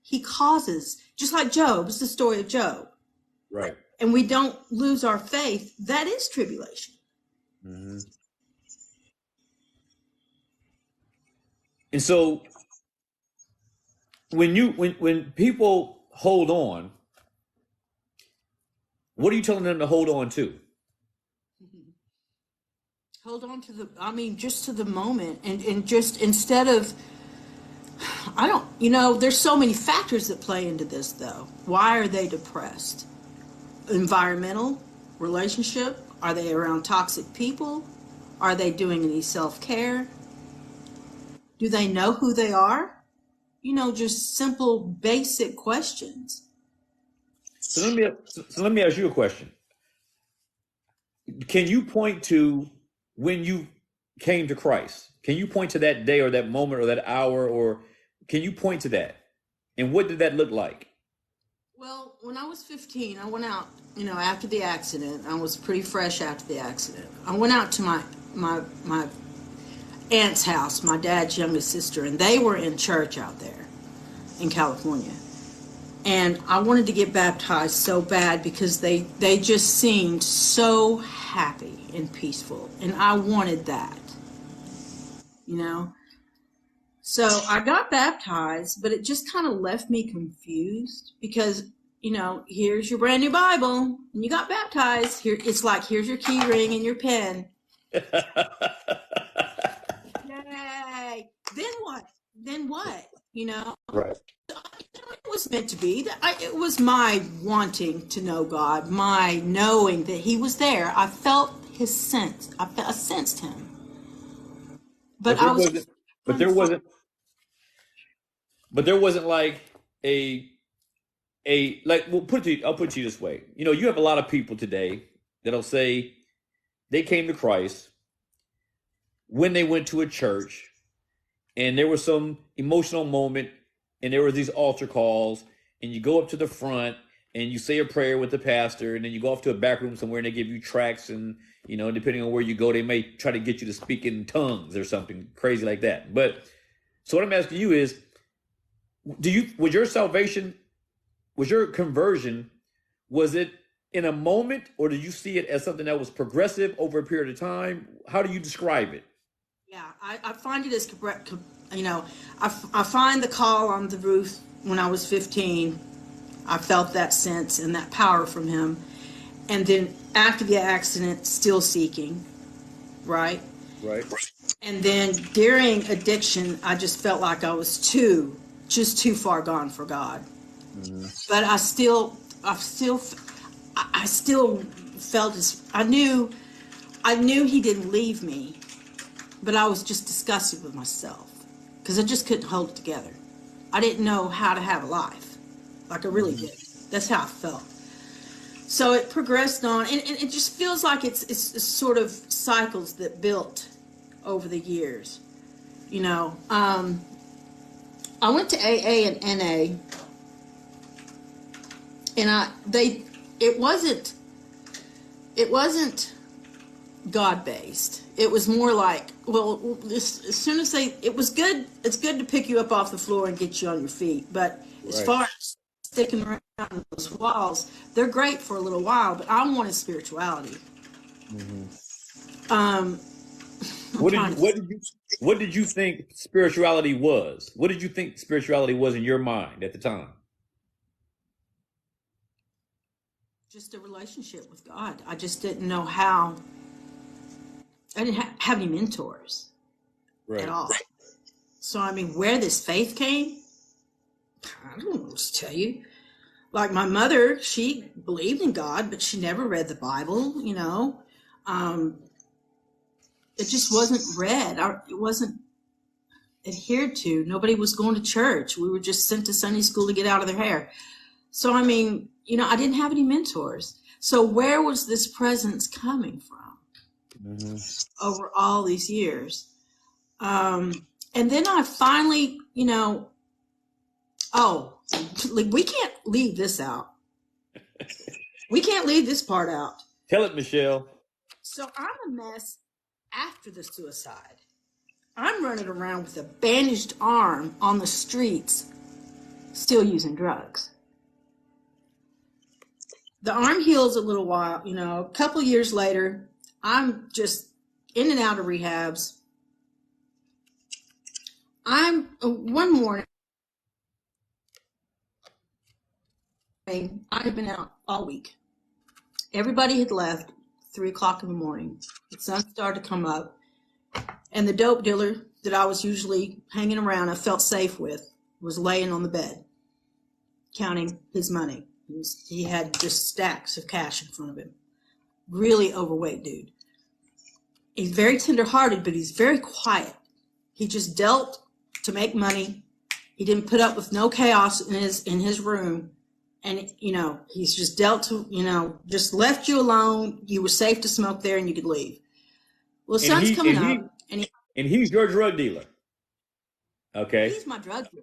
He causes, just like Job, it's the story of Job. Right. And we don't lose our faith. That is tribulation. Mm-hmm. And so when people hold on, what are you telling them to hold on to? Hold on to just to the moment, and just instead of, there's so many factors that play into this though. Why are they depressed? Environmental, relationship? Are they around toxic people? Are they doing any self-care? Do they know who they are? just simple, basic questions. So let me ask you a question. Can you point to when you came to Christ? Can you point to that day or that moment or that hour, or can you point to that? And what did that look like? Well, when I was 15, I went out, after the accident. I was pretty fresh after the accident. I went out to my aunt's house, my dad's youngest sister, and they were in church out there in California. And I wanted to get baptized so bad because they just seemed so happy and peaceful. And I wanted that, So I got baptized, but it just kind of left me confused because, here's your brand new Bible and you got baptized. Here, it's like, here's your key ring and your pen. Yay. Then what? Right. It was meant to be. It was my wanting to know God, my knowing that He was there. I felt His sense. I sensed Him. But there wasn't like I'll put it to you this way. You have a lot of people today that'll say they came to Christ when they went to a church and there was some emotional moment and there were these altar calls and you go up to the front and you say a prayer with the pastor and then you go off to a back room somewhere and they give you tracts and, depending on where you go, they may try to get you to speak in tongues or something crazy like that. But so what I'm asking you is, was your salvation, was your conversion, was it in a moment or did you see it as something that was progressive over a period of time? How do you describe it? Yeah, I find it as, I find the call on the roof when I was 15. I felt that sense and that power from Him. And then after the accident, still seeking, right? Right. And then during addiction, I just felt like I was too far gone for God. Mm-hmm. But I still felt I knew He didn't leave me. But I was just disgusted with myself because I just couldn't hold it together. I didn't know how to have a life like I really did. That's how I felt. So it progressed on, and it just feels like it's sort of cycles that built over the years. I went to AA and NA, and it wasn't God-based. It was more like, as soon as it was good, it's good to pick you up off the floor and get you on your feet. But as far as sticking around those walls, they're great for a little while, but I wanted spirituality. Mm-hmm. What did you think spirituality was? What did you think spirituality was in your mind at the time? Just a relationship with God. I just didn't know how. I didn't have any mentors at all. So, where this faith came, I don't know what to tell you. Like my mother, she believed in God, but she never read the Bible, It just wasn't read. It wasn't adhered to. Nobody was going to church. We were just sent to Sunday school to get out of their hair. So, I didn't have any mentors. So where was this presence coming from? Mm-hmm. Over all these years. And then I finally, we can't leave this out. We can't leave this part out. Tell it, Michelle. So I'm a mess after the suicide. I'm running around with a bandaged arm on the streets, still using drugs. The arm heals a little while, a couple years later, I'm just in and out of rehabs. One morning, I had been out all week. Everybody had left 3 o'clock in the morning. The sun started to come up. And the dope dealer that I was usually hanging around, I felt safe with, was laying on the bed, counting his money. He had just stacks of cash in front of him. Really overweight dude. He's very tender-hearted, but he's very quiet. He just dealt to make money He didn't put up with no chaos in his room. And, he's just dealt to, just left you alone. You were safe to smoke there and you could leave. Well, And sun's coming up. And he's your drug dealer. Okay. He's my drug dealer.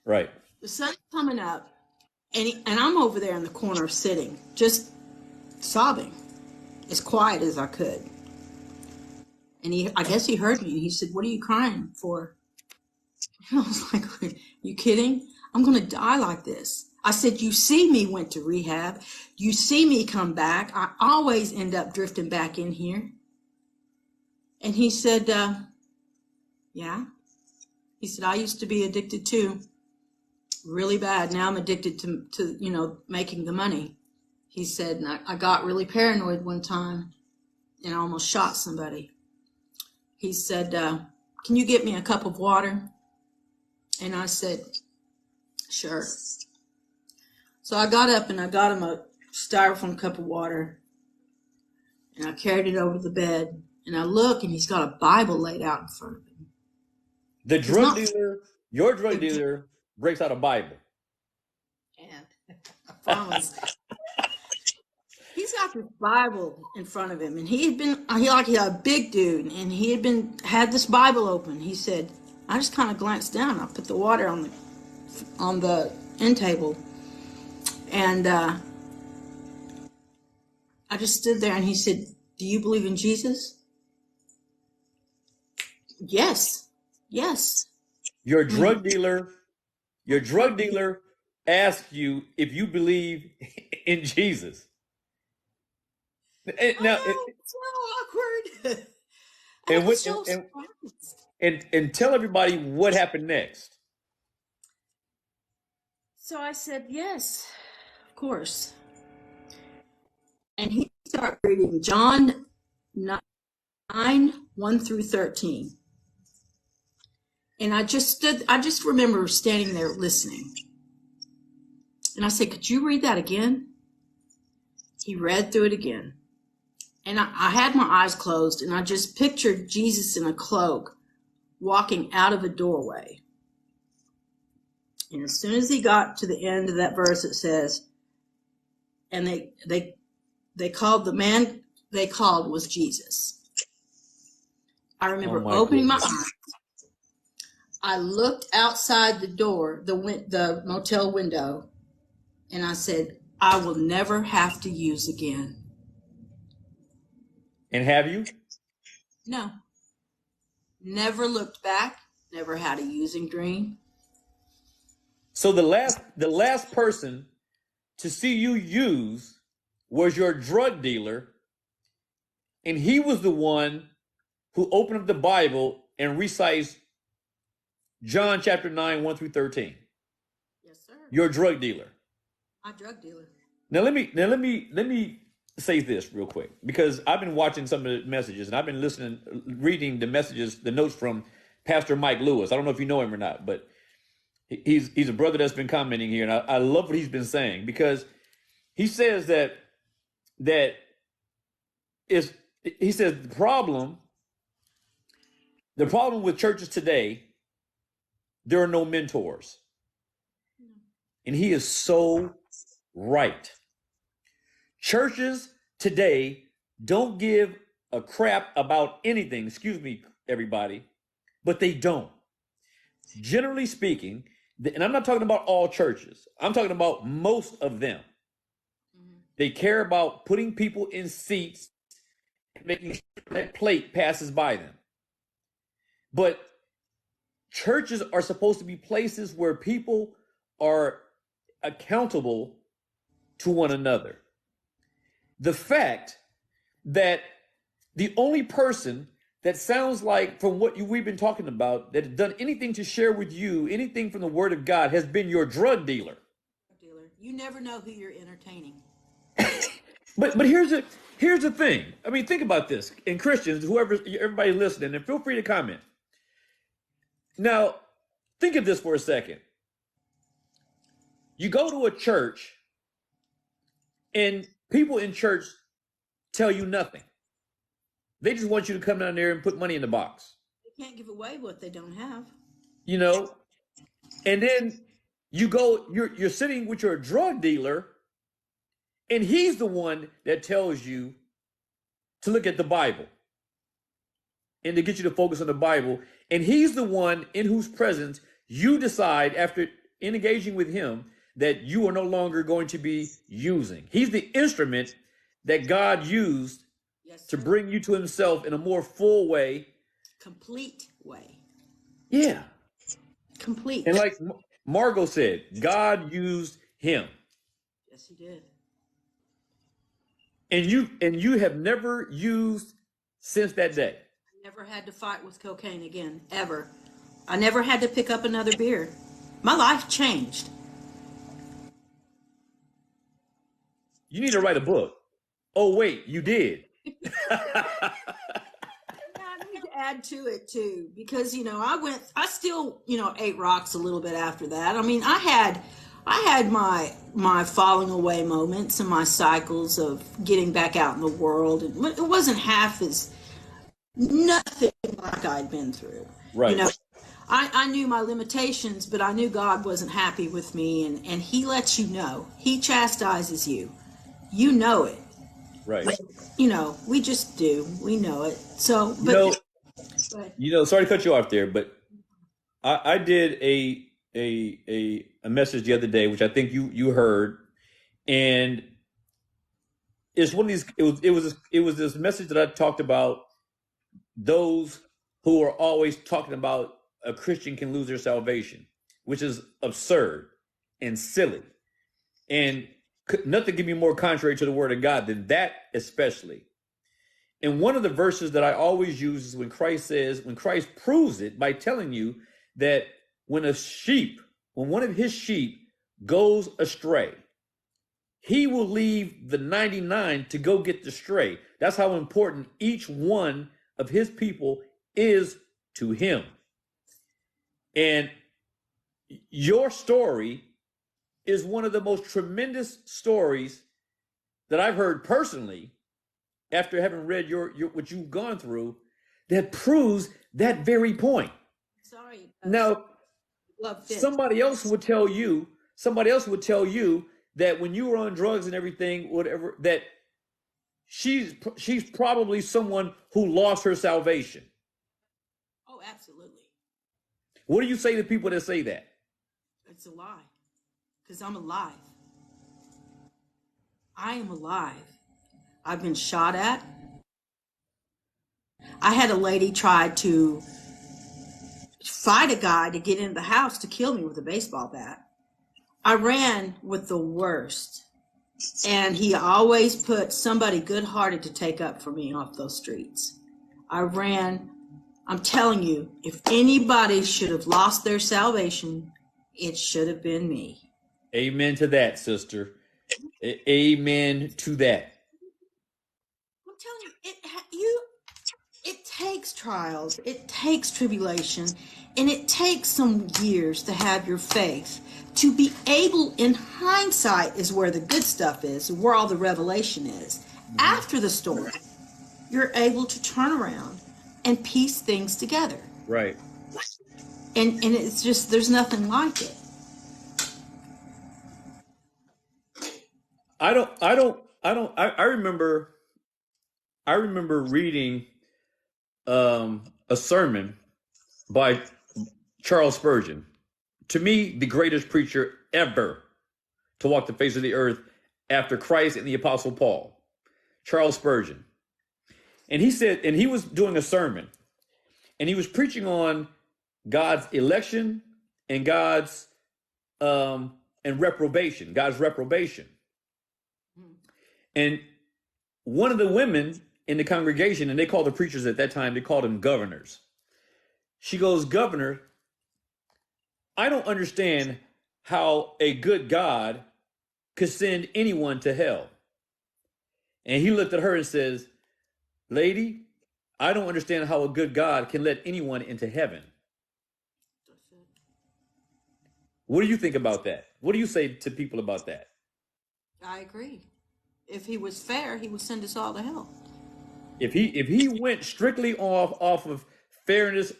Right. The sun's coming up. And I'm over there in the corner sitting, just sobbing, as quiet as I could. And I guess he heard me. He said, "What are you crying for?" And I was like, "Are you kidding? I'm going to die like this." I said, "You see me went to rehab. You see me come back. I always end up drifting back in here." And he said, "Yeah." He said, "I used to be addicted too. Really bad. Now I'm addicted to making the money." He said, "And I got really paranoid one time and I almost shot somebody." He said, "Can you get me a cup of water?" And I said, "Sure." So I got up and I got him a styrofoam cup of water and I carried it over to the bed and I look and he's got a Bible laid out in front of him. Your drug dealer breaks out a Bible. And I promise. He's got this Bible in front of him, and he a big dude, and he had this Bible open. He said, I just kind of glanced down. I put the water on the end table, and I just stood there, and he said, "Do you believe in Jesus?" Yes. Your drug dealer asked you if you believe in Jesus. Now, it's so awkward. And tell everybody what happened next. So I said, "Yes, of course." And he started reading John 9:1-13. And I just remember standing there listening. And I said, "Could you read that again?" He read through it again. And I had my eyes closed, and I just pictured Jesus in a cloak walking out of a doorway. And as soon as he got to the end of that verse, it says, and they called the man they called was Jesus. I remember opening my eyes. I looked outside the door, the motel window, and I said, "I will never have to use again." And have you? No. Never looked back. Never had a using dream. So the last person to see you use was your drug dealer, and he was the one who opened up the Bible and recites John chapter 9:1-13. Yes, sir. Your drug dealer. My drug dealer. Now let me say this real quick, because I've been watching some of the messages and I've been reading the messages, the notes from Pastor Mike Lewis. I don't know if you know him or not, but he's a brother that's been commenting here, and I love what he's been saying, because he says he says the problem with churches today, there are no mentors. And he is so right. Churches today don't give a crap about anything, excuse me, everybody, but they don't. Generally speaking, and I'm not talking about all churches, I'm talking about most of them. They care about putting people in seats and making sure that plate passes by them. But churches are supposed to be places where people are accountable to one another. The fact that the only person that sounds like, from what we've been talking about, that has done anything to share with you, anything from the Word of God, has been your drug dealer. You never know who you're entertaining. But here's the thing. I mean, think about this. And Christians, everybody listening, and feel free to comment. Now, think of this for a second. You go to a church, and people in church tell you nothing. They just want you to come down there and put money in the box. They can't give away what they don't have. You know, And then you're sitting with your drug dealer, and he's the one that tells you to look at the Bible and to get you to focus on the Bible. And he's the one in whose presence you decide, after engaging with him, that you are no longer going to be using. He's the instrument that God used to bring you to himself in a more full way. Complete way. Yeah. Complete. And like Margot said, God used him. Yes, he did. And you have never used since that day. I never had to fight with cocaine again, ever. I never had to pick up another beer. My life changed. You need to write a book. Oh, wait, you did. I need to add to it too, because I still ate rocks a little bit after that. I mean, I had my falling away moments and my cycles of getting back out in the world, and it wasn't half as nothing like I'd been through. Right. I knew my limitations, but I knew God wasn't happy with me, and he lets you know. He chastises you. You know it. Right. But, we just do. We know it. So, but sorry to cut you off there, but I did a message the other day, which I think you heard, and it's one of these. It was this message that I talked about those who are always talking about a Christian can lose their salvation, which is absurd and silly, and nothing can be more contrary to the word of God than that, especially. And one of the verses that I always use is when Christ proves it by telling you that when one of his sheep goes astray, he will leave the 99 to go get the stray. That's how important each one of his people is to him. And your story is one of the most tremendous stories that I've heard personally, after having read your what you've gone through, that proves that very point. Sorry. Now, somebody else would tell you that when you were on drugs and everything, whatever, that she's probably someone who lost her salvation. Oh, absolutely. What do you say to people that say that? It's a lie. Because I'm alive. I am alive. I've been shot at. I had a lady try to fight a guy to get into the house to kill me with a baseball bat. I ran with the worst. And he always put somebody good-hearted to take up for me off those streets. I ran. I'm telling you, if anybody should have lost their salvation, it should have been me. Amen to that, sister. Amen to that. I'm telling you, it takes trials, it takes tribulation, and it takes some years to have your faith to be able, in hindsight, is where the good stuff is, where all the revelation is. Mm-hmm. After the storm, you're able to turn around and piece things together. Right. And it's just, there's nothing like it. I remember reading a sermon by Charles Spurgeon, to me the greatest preacher ever to walk the face of the earth after Christ and the Apostle Paul, Charles Spurgeon. And he said, and he was doing a sermon, and he was preaching on God's election and God's reprobation. And one of the women in the congregation, and they called the preachers at that time, they called them governors. She goes, "Governor, I don't understand how a good God could send anyone to hell." And he looked at her and says, "Lady, I don't understand how a good God can let anyone into heaven." What do you think about that? What do you say to people about that? I agree. If he was fair, he would send us all to hell. If he went strictly off of fairness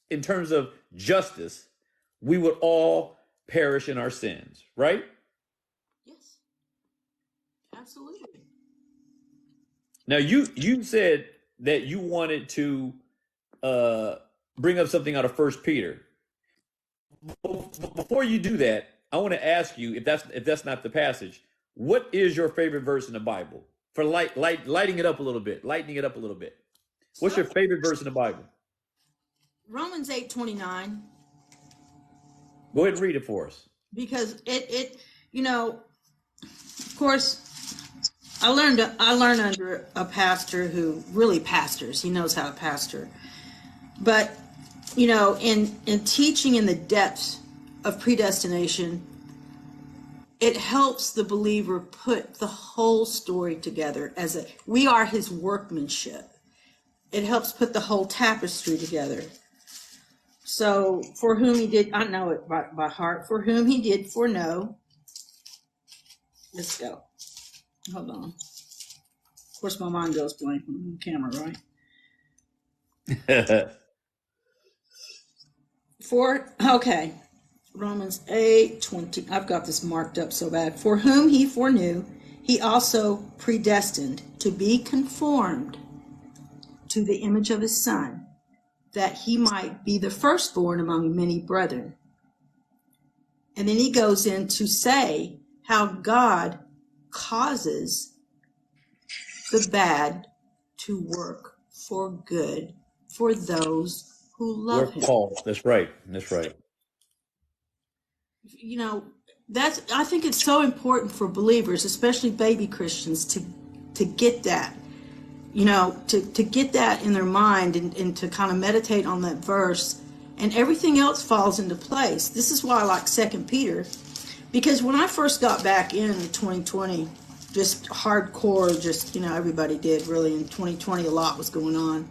in terms of justice, we would all perish in our sins, right? Yes, absolutely. Now you said that you wanted to bring up something out of First Peter. Before you do that, I want to ask you if that's not the passage. What is your favorite verse in the Bible? For lighting it up a little bit, lightening it up a little bit. What's your favorite verse in the Bible? Romans 8:29. Go ahead and read it for us. Because it of course, I learned under a pastor who really pastors. He knows how to pastor. But in teaching in the depths of predestination, it helps the believer put the whole story together we are his workmanship. It helps put the whole tapestry together. So, for whom he did, I know it by heart, for whom he did foreknow. Let's go. Hold on. Of course, my mind goes blank on the camera, right? Okay. Romans 8:20. I've got this marked up so bad. For whom he foreknew, he also predestined to be conformed to the image of his Son, that he might be the firstborn among many brethren. And then he goes in to say how God causes the bad to work for good for those who love him. Paul. That's right. That's right. I think it's so important for believers, especially baby Christians, to get that. To get that in their mind and to kind of meditate on that verse, and everything else falls into place. This is why I like 2 Peter, because when I first got back in 2020, just hardcore, everybody did really in 2020, a lot was going on.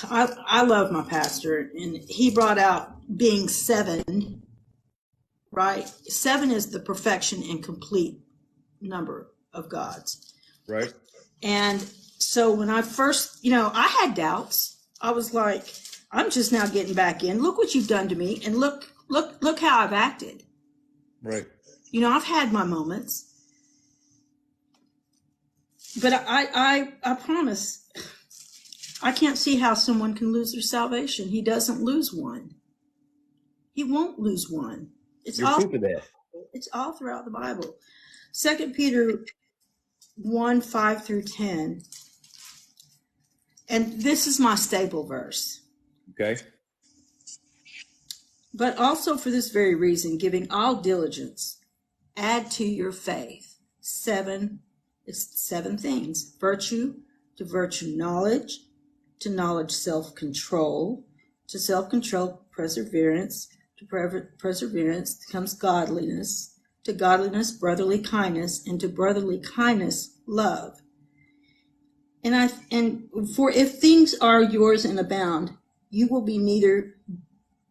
I love my pastor, and he brought out being 7, right? 7 is the perfection and complete number of God's. Right. And so when I first, I had doubts. I was like, I'm just now getting back in. Look what you've done to me, and look how I've acted. Right. I've had my moments. But I promise, I can't see how someone can lose their salvation. He doesn't lose one. He won't lose one. It's all throughout the Bible. 2 Peter 1:5 through 10. And this is my staple verse. Okay. But also for this very reason, giving all diligence, add to your faith 7 things. Virtue, to virtue knowledge, to knowledge self-control, to self-control perseverance, to perseverance comes godliness, to godliness brotherly kindness, and to brotherly kindness love. And for if things are yours and abound, you will be neither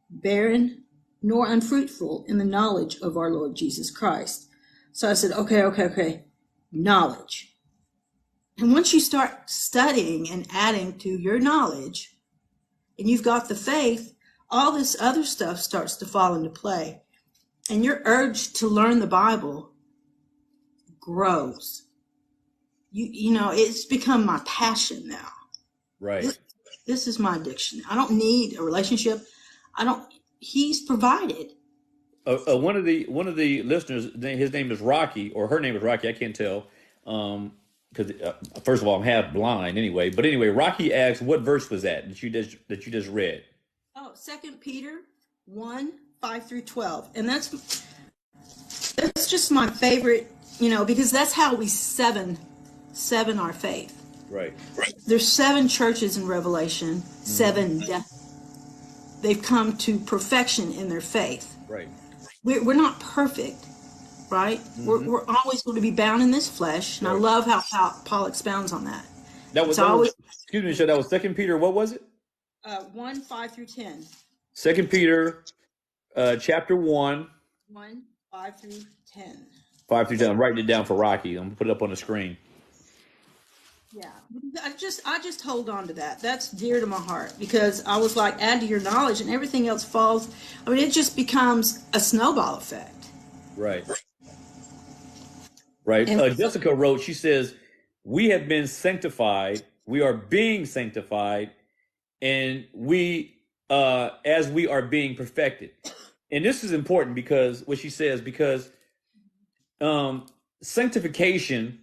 barren nor unfruitful in the knowledge of our Lord Jesus Christ. So I said, okay, knowledge. And once you start studying and adding to your knowledge, and you've got the faith, all this other stuff starts to fall into play. And your urge to learn the Bible grows. It's become my passion now. Right. This is my addiction. I don't need a relationship. He's provided. One of the listeners, his name is Rocky, or her name is Rocky. I can't tell. Because first of all, I'm half blind anyway. But anyway, Rocky asked, what verse was that you just read? Oh, 2 Peter 1:5 through 12. And that's just my favorite, because that's how we seven our faith. Right. There's 7 churches in Revelation, 7 they've come to perfection in their faith. Right. We're not perfect, right? Mm-hmm. We're always going to be bound in this flesh, and right. I love how Paul expounds on that. Excuse me, Michelle, that was 2 Peter, what was it? 1:5 through 10. 2 Peter, chapter 1. 1:5 through 10. 5 through 10. I'm writing it down for Rocky. I'm going to put it up on the screen. Yeah, I just hold on to that. That's dear to my heart because I was like, add to your knowledge, and everything else falls. I mean, it just becomes a snowball effect. Right. Right. And Jessica wrote, she says, we have been sanctified. We are being sanctified, and as we are being perfected. And this is important because what she says, because sanctification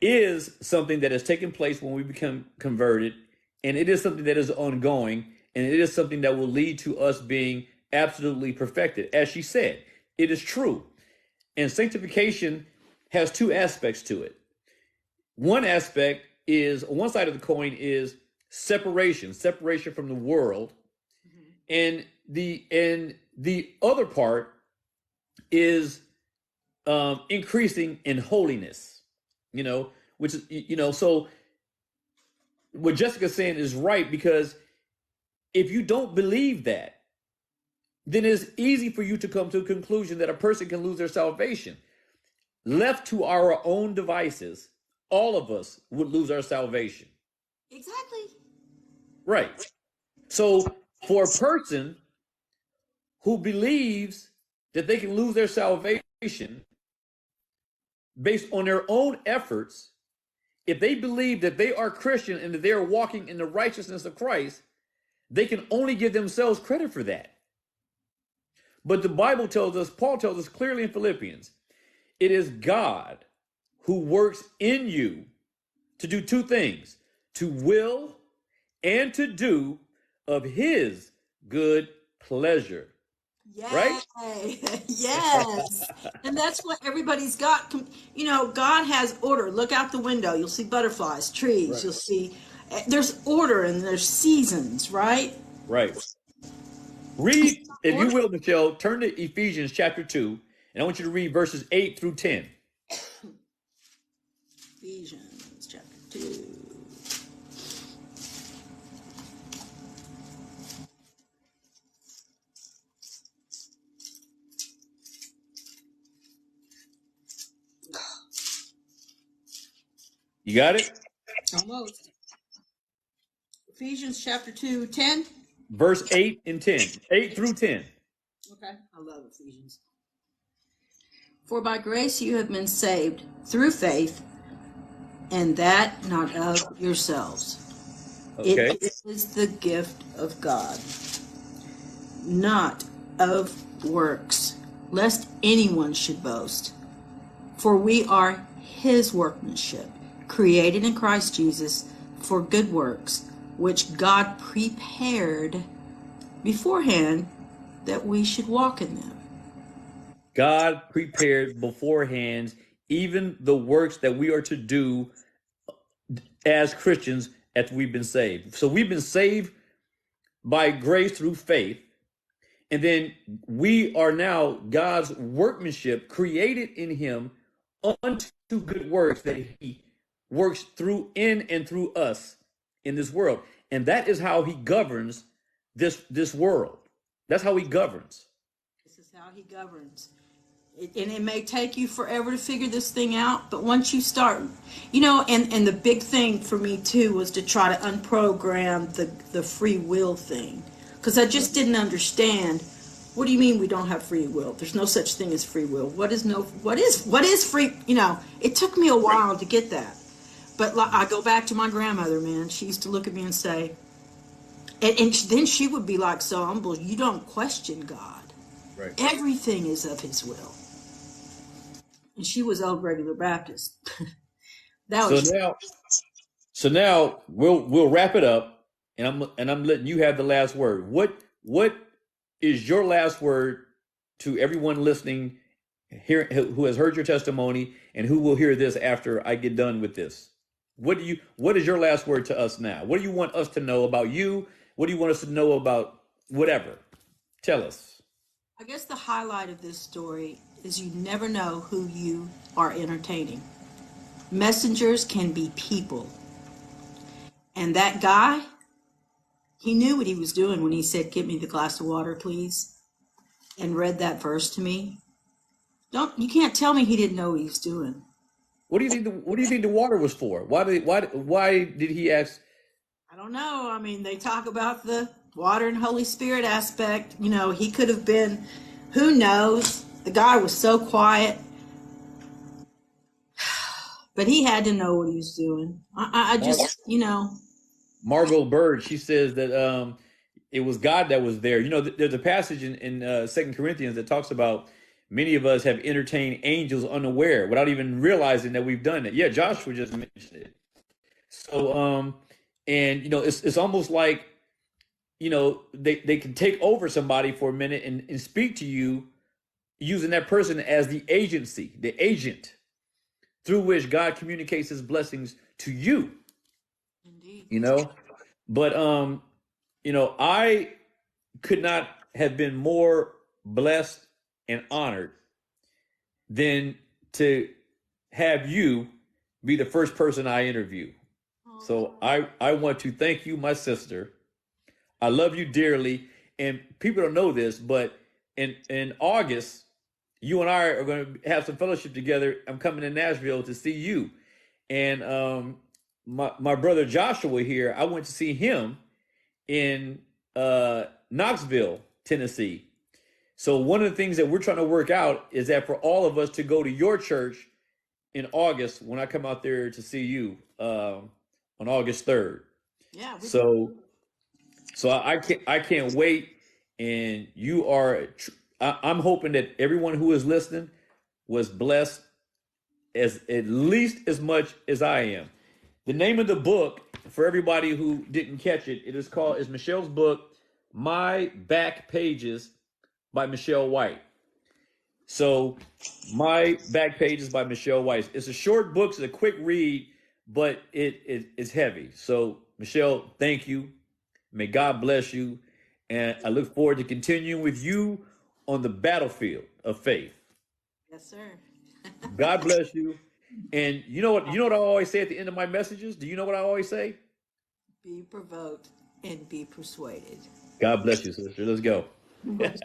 is something that has taken place when we become converted, and it is something that is ongoing, and it is something that will lead to us being absolutely perfected. As she said, it is true. And sanctification has two aspects to it. One aspect is, one side of the coin is separation from the world, and the other part is increasing in holiness. Which is so what Jessica's saying is right, because if you don't believe that, then it's easy for you to come to a conclusion that a person can lose their salvation. Left to our own devices, all of us would lose our salvation. exactly. Right. So for a person who believes that they can lose their salvation based on their own efforts, if they believe that they are Christian and that they are walking in the righteousness of Christ, they can only give themselves credit for that. But the Bible tells us, Paul tells us clearly in Philippians, it is God who works in you to do two things, to will and to do of his good pleasure. Right? Yay. Yes. And that's what everybody's got. God has order. Look out the window. You'll see butterflies, trees. Right. You'll see, there's order and there's seasons, right? Right. Read, if you Order. will, Michelle, turn to Ephesians chapter 2, and I want you to read verses 8 through 10. Ephesians chapter 2. You got it? Almost. Ephesians chapter 2, 10. Verse 8 and 10. 8 through 10. Okay. I love Ephesians. For by grace you have been saved through faith, and that not of yourselves. Okay. It is the gift of God, not of works, lest anyone should boast. For we are his workmanship, created in Christ Jesus for good works, which God prepared beforehand that we should walk in them. God prepared beforehand even the works that we are to do as Christians after we've been saved. So we've been saved by grace through faith. And then we are now God's workmanship, created in him unto good works that he works through in and through us in this world. And that is how he governs this world. That's how he governs. This is how he governs. And it may take you forever to figure this thing out, but once you start, and the big thing for me too was to try to unprogram the free will thing, because I just didn't understand. What do you mean we don't have free will? There's no such thing as free will. What is free? It took me a while to get that. But I go back to my grandmother, man. She used to look at me and say, and then she would be like so humble, you don't question God. Right. Everything is of his will. And she was old regular Baptist. So now we'll wrap it up, and I'm letting you have the last word. What is your last word to everyone listening here who has heard your testimony and who will hear this after I get done with this? What is your last word to us now? What do you want us to know about you? What do you want us to know about whatever? Tell us. I guess the highlight of this story is you never know who you are entertaining. Messengers can be people. And that guy, he knew what he was doing when he said, "Get me the glass of water, please," and read that verse to me. You can't tell me he didn't know what he was doing. what do you think the water was for? Why did he ask? I don't know. I mean, they talk about the water and Holy Spirit aspect. You know, he could have been, who knows? The guy was so quiet, but he had to know what he was doing. I Mar- just, you know, Margot Bird, she says that it was God that was there. You know, there's a passage in 2 Corinthians that talks about many of us have entertained angels unaware without even realizing that we've done it. Yeah, Joshua just mentioned it. So, and you know, it's almost like, you know, they can take over somebody for a minute and speak to you using that person as the agency, the agent through which God communicates his blessings to you, indeed. you know. But you know, I could not have been more blessed and honored than to have you be the first person I interview. So Oh, I want to thank you, my sister. I love you dearly. And people don't know this, but in August, you and I are going to have some fellowship together. I'm coming to Nashville to see you. And my brother Joshua here, I went to see him in Knoxville, Tennessee. So one of the things that we're trying to work out is that for all of us to go to your church in August when I come out there to see you on August 3rd. yeah, we can. So I can't wait. And you are I'm hoping that everyone who is listening was blessed as at least as much as I am. The name of the book for everybody who didn't catch it, is Michelle's book, My Back Pages by Michelle White. So My Back Pages by Michelle White. It's a short book, it's a quick read, but it's heavy. So Michelle, thank you. May God bless you. And I look forward to continuing with you on the battlefield of faith. Yes, sir. God bless you. And you know what I always say at the end of my messages? Do you know what I always say? Be provoked and be persuaded. God bless you, sister. Let's go. Much